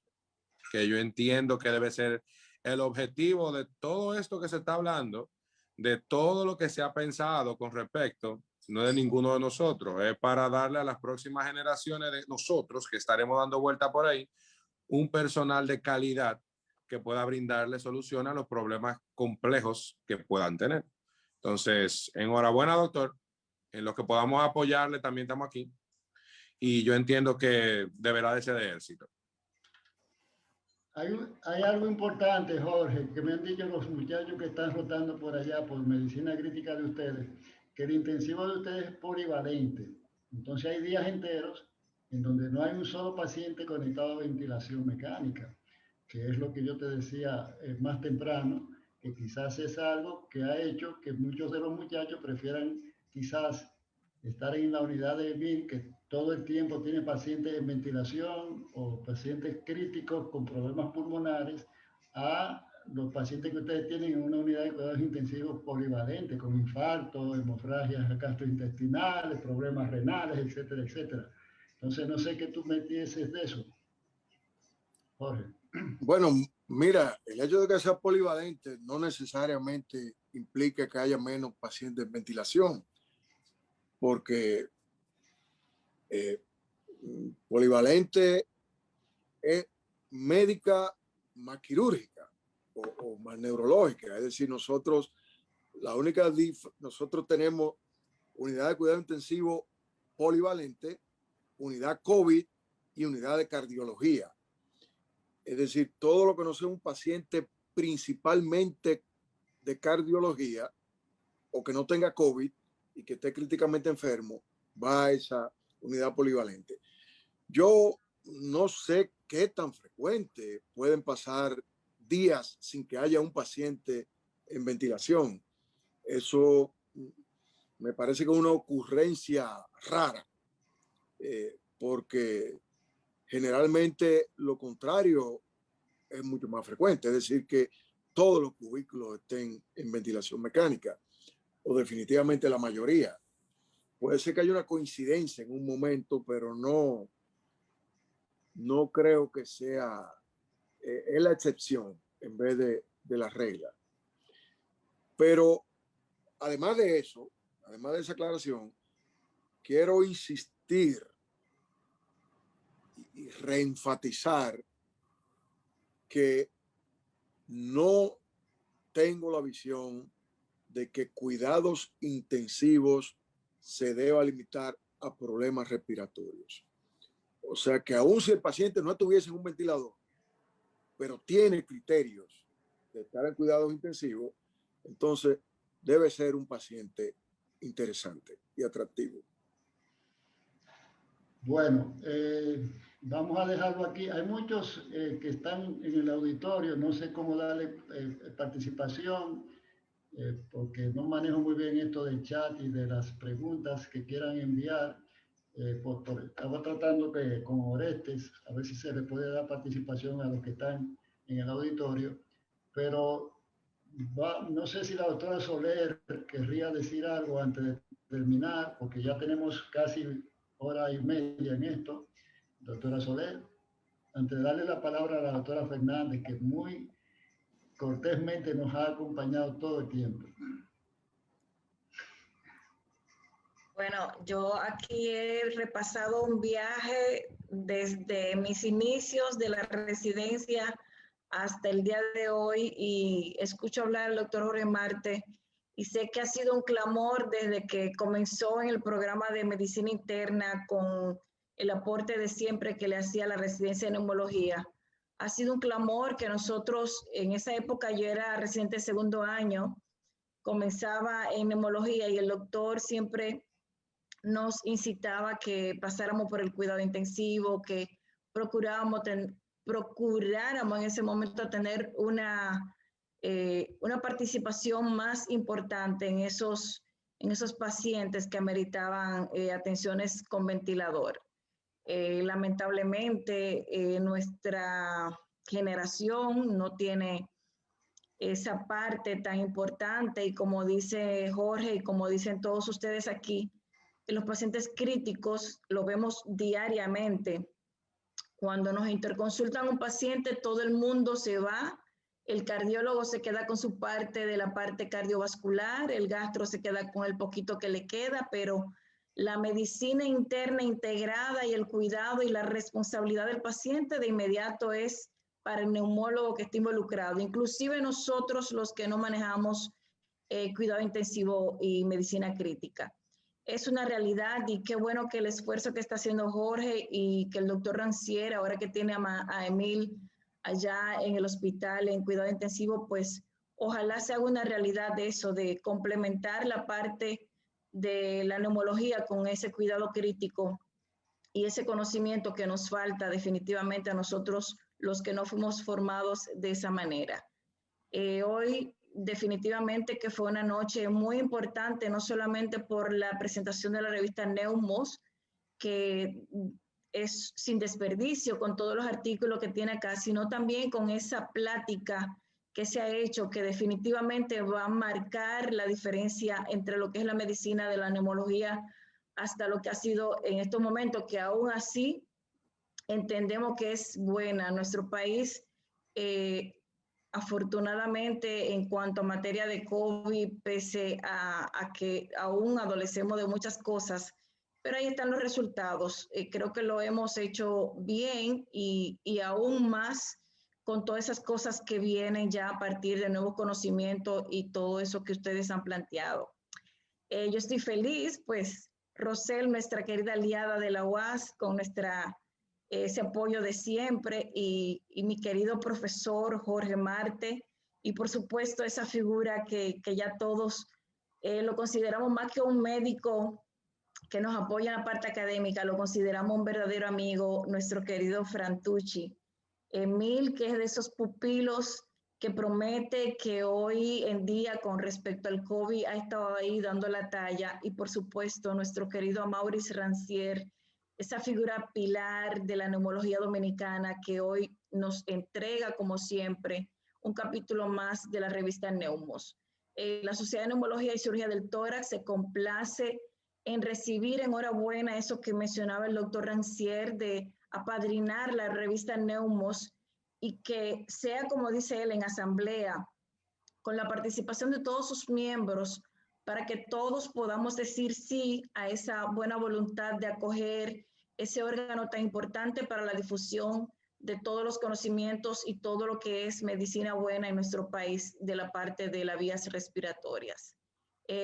que yo entiendo que debe ser el objetivo de todo esto que se está hablando, de todo lo que se ha pensado con respecto, no de ninguno de nosotros, es para darle a las próximas generaciones de nosotros que estaremos dando vuelta por ahí, un personal de calidad que pueda brindarle solución a los problemas complejos que puedan tener. Entonces, enhorabuena, doctor. En lo que podamos apoyarle, también estamos aquí. Y yo entiendo que deberá de ser de éxito. Hay algo importante, Jorge, que me han dicho los muchachos que están rotando por allá por medicina crítica de ustedes, que el intensivo de ustedes es polivalente. Entonces hay días enteros en donde no hay un solo paciente conectado a ventilación mecánica, que es lo que yo te decía más temprano, que quizás es algo que ha hecho que muchos de los muchachos prefieran quizás estar en la unidad de VIR, que todo el tiempo tiene pacientes en ventilación o pacientes críticos con problemas pulmonares, a los pacientes que ustedes tienen en una unidad de cuidados intensivos polivalentes, con infartos, hemorragias gastrointestinales, problemas renales, etcétera, etcétera. Entonces, no sé qué tú me dices de eso, Jorge. Bueno, mira, el hecho de que sea polivalente no necesariamente implica que haya menos pacientes en ventilación, porque polivalente es médica más quirúrgica o más neurológica. Es decir, nosotros tenemos unidad de cuidado intensivo polivalente, unidad COVID y unidad de cardiología. Es decir, todo lo que no sea un paciente principalmente de cardiología o que no tenga COVID y que esté críticamente enfermo, va a esa unidad polivalente. Yo no sé qué tan frecuente pueden pasar días sin que haya un paciente en ventilación. Eso me parece que es una ocurrencia rara, porque generalmente lo contrario es mucho más frecuente, es decir, que todos los cubículos estén en ventilación mecánica, o definitivamente la mayoría. Puede ser que haya una coincidencia en un momento, pero no creo que sea, es la excepción en vez de la regla. Pero además de eso, además de esa aclaración, quiero insistir y reenfatizar que no tengo la visión de que cuidados intensivos se deba limitar a problemas respiratorios. O sea que aun si el paciente no estuviese en un ventilador, pero tiene criterios de estar en cuidados intensivos, entonces debe ser un paciente interesante y atractivo. Bueno, vamos a dejarlo aquí. Hay muchos que están en el auditorio, no sé cómo darle participación, porque no manejo muy bien esto del chat y de las preguntas que quieran enviar. Estaba tratando con Orestes, a ver si se le puede dar participación a los que están en el auditorio, pero no sé si la doctora Soler querría decir algo antes de terminar, porque ya tenemos casi hora y media en esto. Doctora Soler, antes de darle la palabra a la doctora Fernández, que muy cortésmente nos ha acompañado todo el tiempo. Bueno, yo aquí he repasado un viaje desde mis inicios de la residencia hasta el día de hoy y escucho hablar al doctor Jorge Marte y sé que ha sido un clamor desde que comenzó en el programa de medicina interna con el aporte de siempre que le hacía a la residencia de neumología. Ha sido un clamor que nosotros, en esa época yo era residente de segundo año, comenzaba en neumología y el doctor siempre nos incitaba que pasáramos por el cuidado intensivo, que procuráramos en ese momento tener una una participación más importante en esos pacientes que ameritaban atenciones con ventilador. Lamentablemente, nuestra generación no tiene esa parte tan importante y como dice Jorge y como dicen todos ustedes aquí, los pacientes críticos lo vemos diariamente. Cuando nos interconsultan un paciente, todo el mundo se va, el cardiólogo se queda con su parte de la parte cardiovascular, el gastro se queda con el poquito que le queda, pero la medicina interna integrada y el cuidado y la responsabilidad del paciente de inmediato es para el neumólogo que está involucrado, inclusive nosotros los que no manejamos cuidado intensivo y medicina crítica. Es una realidad y qué bueno que el esfuerzo que está haciendo Jorge y que el doctor Rancière, ahora que tiene a Emil allá en el hospital en cuidado intensivo, pues ojalá se haga una realidad de eso, de complementar la parte de la neumología con ese cuidado crítico y ese conocimiento que nos falta definitivamente a nosotros los que no fuimos formados de esa manera. Hoy definitivamente que fue una noche muy importante, no solamente por la presentación de la revista Neumos, que es sin desperdicio con todos los artículos que tiene acá, sino también con esa plática que se ha hecho, que definitivamente va a marcar la diferencia entre lo que es la medicina de la neumología hasta lo que ha sido en estos momentos, que aún así entendemos que es buena. Nuestro país, afortunadamente, en cuanto a materia de COVID, pese a que aún adolecemos de muchas cosas, pero ahí están los resultados. Creo que lo hemos hecho bien y aún más con todas esas cosas que vienen ya a partir de nuevos conocimientos y todo eso que ustedes han planteado. Yo estoy feliz, pues, Rosel, nuestra querida aliada de la UAS, con ese apoyo de siempre, y mi querido profesor Jorge Marte, y por supuesto esa figura que ya todos lo consideramos más que un médico que nos apoya en la parte académica, lo consideramos un verdadero amigo, nuestro querido Frantucci. Emil, que es de esos pupilos que promete, que hoy en día con respecto al COVID ha estado ahí dando la talla, y por supuesto nuestro querido Maurice Rancière, esa figura pilar de la neumología dominicana que hoy nos entrega como siempre un capítulo más de la revista Neumos. La Sociedad de Neumología y Cirugía del Tórax se complace en recibir enhorabuena eso que mencionaba el doctor Rancière de apadrinar la revista Neumos y que sea, como dice él, en asamblea, con la participación de todos sus miembros, para que todos podamos decir sí a esa buena voluntad de acoger ese órgano tan importante para la difusión de todos los conocimientos y todo lo que es medicina buena en nuestro país de la parte de las vías respiratorias.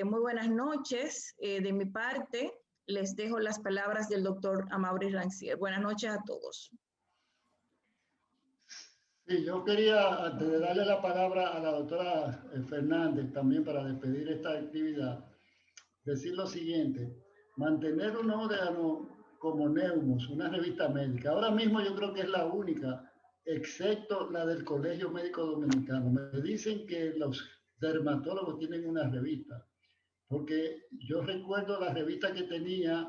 Muy buenas noches. De mi parte, les dejo las palabras del doctor Maurice Rancière. Buenas noches a todos. Sí, yo quería, antes de darle la palabra a la doctora Fernández, también para despedir esta actividad, decir lo siguiente: mantener un órgano como Neumos, una revista médica, ahora mismo yo creo que es la única, excepto la del Colegio Médico Dominicano. Me dicen que los dermatólogos tienen una revista, porque yo recuerdo la revista que tenía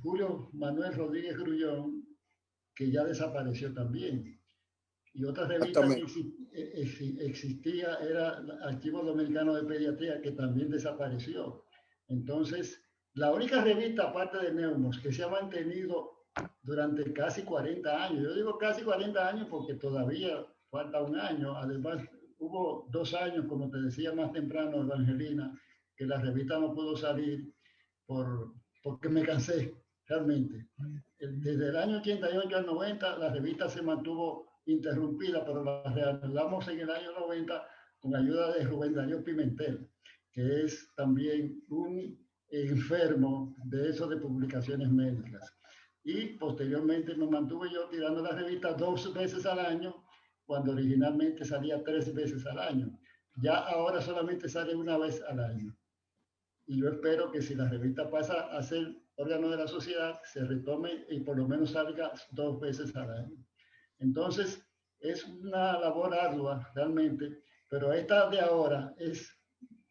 Julio Manuel Rodríguez Grullón, que ya desapareció también. Y otra revista que existía era el Archivo Dominicano de Pediatría, que también desapareció. Entonces, la única revista, aparte de Neumos, que se ha mantenido durante casi 40 años, yo digo casi 40 años porque todavía falta un año, además hubo 2 años, como te decía más temprano, Evangelina, que la revista no pudo salir porque me cansé, realmente. Desde el año 88 al 90, la revista se mantuvo interrumpida, pero la reanudamos en el año 90 con ayuda de Rubén Darío Pimentel, que es también un enfermo de eso de publicaciones médicas. Y posteriormente me mantuve yo tirando la revista 2 veces al año, cuando originalmente salía 3 veces al año. Ya ahora solamente sale 1 vez al año. Y yo espero que si la revista pasa a ser órgano de la sociedad, se retome y por lo menos salga 2 veces al año. Entonces, es una labor ardua realmente, pero esta de ahora es,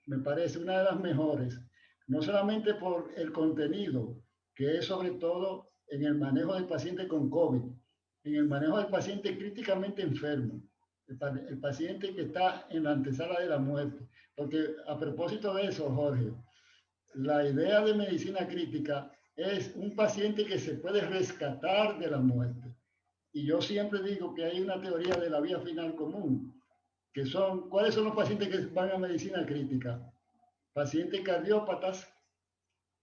me parece, una de las mejores, no solamente por el contenido, que es sobre todo en el manejo del paciente con COVID, en el manejo del paciente críticamente enfermo, el paciente que está en la antesala de la muerte. Porque a propósito de eso, Jorge, la idea de medicina crítica es un paciente que se puede rescatar de la muerte. Y yo siempre digo que hay una teoría de la vía final común, que son, ¿cuáles son los pacientes que van a medicina crítica? Pacientes cardiópatas,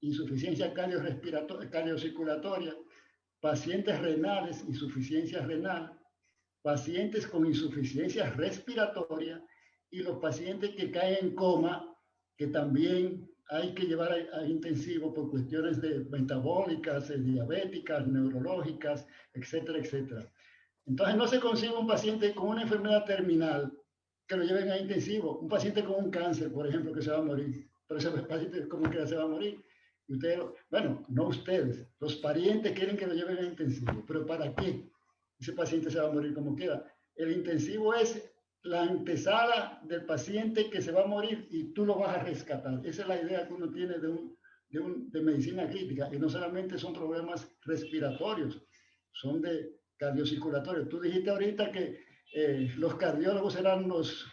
insuficiencia cardiocirculatoria, pacientes renales, insuficiencia renal, pacientes con insuficiencia respiratoria y los pacientes que caen en coma, que también hay que llevar a intensivo por cuestiones de metabólicas, diabéticas, neurológicas, etcétera, etcétera. Entonces no se consigue un paciente con una enfermedad terminal que lo lleven a intensivo, un paciente con un cáncer, por ejemplo, que se va a morir, pero ese paciente como que se va a morir. Y ustedes, bueno, no ustedes, los parientes quieren que lo lleven a intensivo, pero ¿para qué? Ese paciente se va a morir como quiera. El intensivo es la antesala del paciente que se va a morir y tú lo vas a rescatar. Esa es la idea que uno tiene de medicina crítica. Y no solamente son problemas respiratorios, son de cardiocirculatorios. Tú dijiste ahorita que los cardiólogos eran los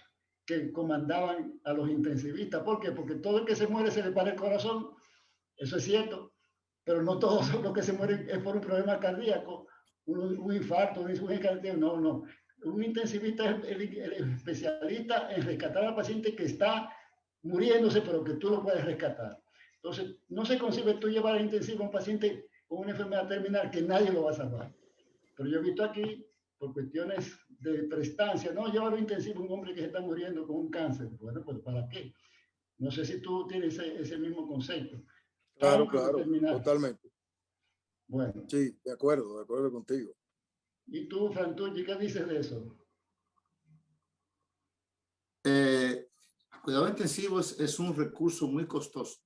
que comandaban a los intensivistas. ¿Por qué? Porque todo el que se muere se le para el corazón. Eso es cierto. Pero no todos los que se mueren es por un problema cardíaco, un infarto, una insuficiencia cardíaca. No, no. Un intensivista es el especialista en rescatar al paciente que está muriéndose, pero que tú lo puedes rescatar. Entonces, no se concibe tú llevar al intensivo a un paciente con una enfermedad terminal que nadie lo va a salvar. Pero yo he visto aquí, por cuestiones de prestancia, no, llévalo intensivo a un hombre que se está muriendo con un cáncer. Bueno, pues ¿para qué? No sé si tú tienes ese mismo concepto. Claro, claro, totalmente. Bueno. Sí, de acuerdo contigo. ¿Y tú, Frantucci, qué dices de eso? Cuidado intensivo es un recurso muy costoso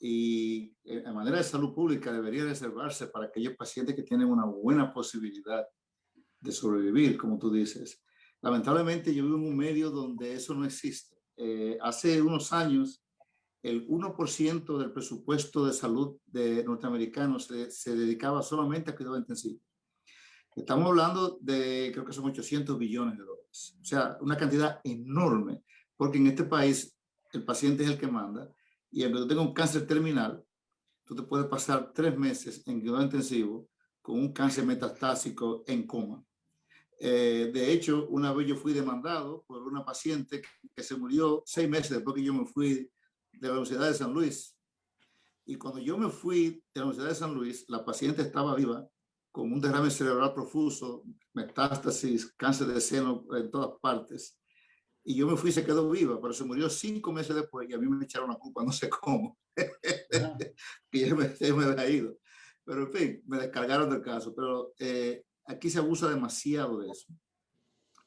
y de manera de salud pública debería reservarse para aquellos pacientes que tienen una buena posibilidad de sobrevivir, como tú dices. Lamentablemente yo vivo en un medio donde eso no existe. Hace unos años, el 1% del presupuesto de salud de norteamericanos se dedicaba solamente a cuidado intensivo. Estamos hablando de, creo que son 800 billones de dólares. O sea, una cantidad enorme, porque en este país el paciente es el que manda y aunque tú tengas un cáncer terminal, tú te puedes pasar 3 meses en cuidado intensivo con un cáncer metastásico en coma. De hecho, una vez yo fui demandado por una paciente que se murió 6 meses después que yo me fui de la Universidad de San Luis. Y cuando yo me fui de la Universidad de San Luis, la paciente estaba viva con un derrame cerebral profuso, metástasis, cáncer de seno en todas partes. Y yo me fui y se quedó viva, pero se murió 5 meses después y a mí me echaron la culpa, no sé cómo, que ya me había ido. Pero en fin, me descargaron del caso. Pero aquí se abusa demasiado de eso.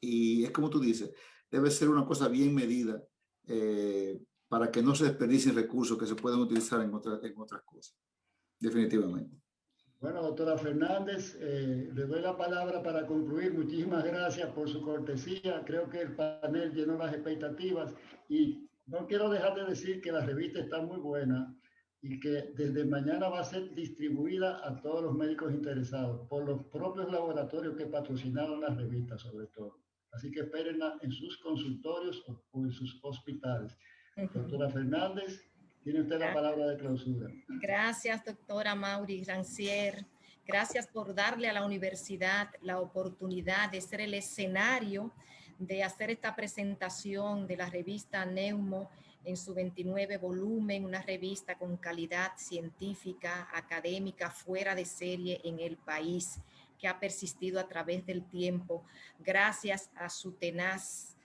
Y es como tú dices, debe ser una cosa bien medida para que no se desperdicien recursos que se pueden utilizar en otras cosas, definitivamente. Bueno, doctora Fernández, le doy la palabra para concluir. Muchísimas gracias por su cortesía. Creo que el panel llenó las expectativas y no quiero dejar de decir que la revista está muy buena y que desde mañana va a ser distribuida a todos los médicos interesados por los propios laboratorios que patrocinaron la revista, sobre todo. Así que espérenla en sus consultorios o en sus hospitales. Doctora Fernández, tiene usted la palabra de clausura. Gracias, doctora Mauri Rancière. Gracias por darle a la universidad la oportunidad de ser el escenario de hacer esta presentación de la revista Neumo en su 29 volumen, una revista con calidad científica, académica, fuera de serie en el país, que ha persistido a través del tiempo, gracias a su tenaz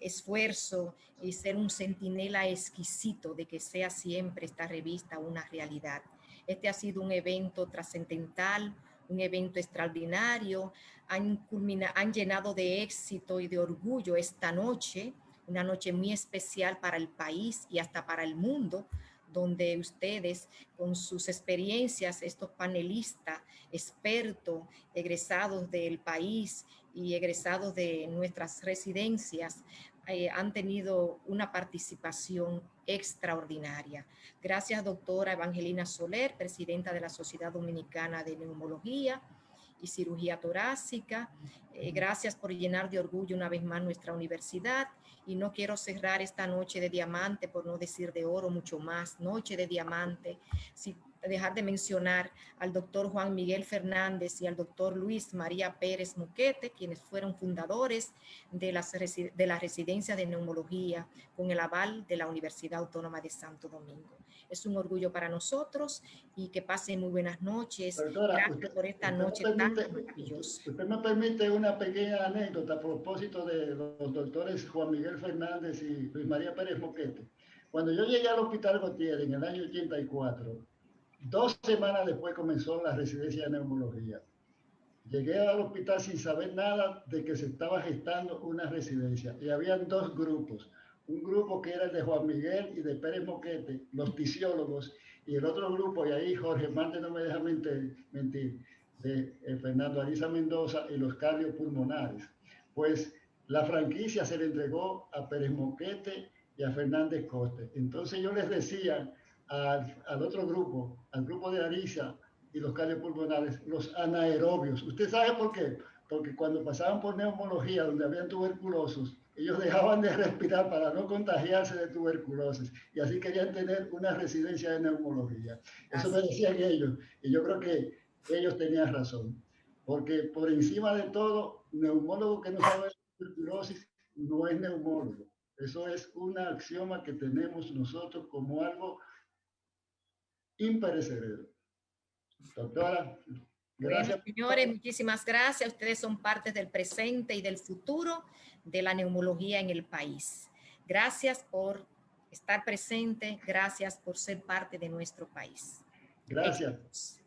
esfuerzo y ser un centinela exquisito de que sea siempre esta revista una realidad. Este ha sido un evento trascendental, un evento extraordinario. Han llenado de éxito y de orgullo esta noche, una noche muy especial para el país y hasta para el mundo, donde ustedes, con sus experiencias, estos panelistas, expertos, egresados del país y egresados de nuestras residencias, han tenido una participación extraordinaria. Gracias, doctora Evangelina Soler, presidenta de la Sociedad Dominicana de Neumología y Cirugía Torácica. Gracias por llenar de orgullo una vez más nuestra universidad. Y no quiero cerrar esta noche de diamante, por no decir de oro, mucho más, noche de diamante, sin dejar de mencionar al doctor Juan Miguel Fernández y al doctor Luis María Pérez Moquete, quienes fueron fundadores de la residencia de neumología con el aval de la Universidad Autónoma de Santo Domingo. Es un orgullo para nosotros y que pasen muy buenas noches. Doctora, gracias por esta noche tan maravillosa. Usted me permite una pequeña anécdota a propósito de los doctores Juan Miguel Fernández y Luis María Pérez Moquete. Cuando yo llegué al Hospital Gautier en el año 84, 2 semanas después comenzó la residencia de neumología. Llegué al hospital sin saber nada de que se estaba gestando una residencia y habían 2 grupos. Un grupo que era el de Juan Miguel y de Pérez Moquete, los tisiólogos, y el otro grupo, y ahí Jorge Marte no me deja mentir, de Fernando Ariza Mendoza y los cardiopulmonares. Pues la franquicia se le entregó a Pérez Moquete y a Fernández Coste. Entonces yo les decía al otro grupo, al grupo de Ariza y los cardiopulmonares, los anaerobios. ¿Usted sabe por qué? Porque cuando pasaban por neumología, donde habían tuberculosos, ellos dejaban de respirar para no contagiarse de tuberculosis y así querían tener una residencia de neumología. Eso me decían ellos y yo creo que ellos tenían razón, porque por encima de todo, neumólogo que no sabe de tuberculosis no es neumólogo. Eso es una axioma que tenemos nosotros como algo imperecedero. Doctora, gracias. Bueno, señores, muchísimas gracias. Ustedes son parte del presente y del futuro de la neumología en el país. Gracias por estar presente. Gracias por ser parte de nuestro país. Gracias. Éxitos.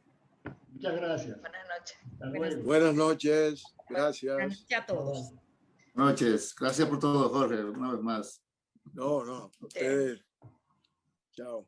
Muchas gracias. Buenas noches. Hasta luego. Buenas noches. Gracias. Buenas noches a todos. Bye. Buenas noches. Gracias por todo, Jorge, una vez más. No, ustedes. Chao.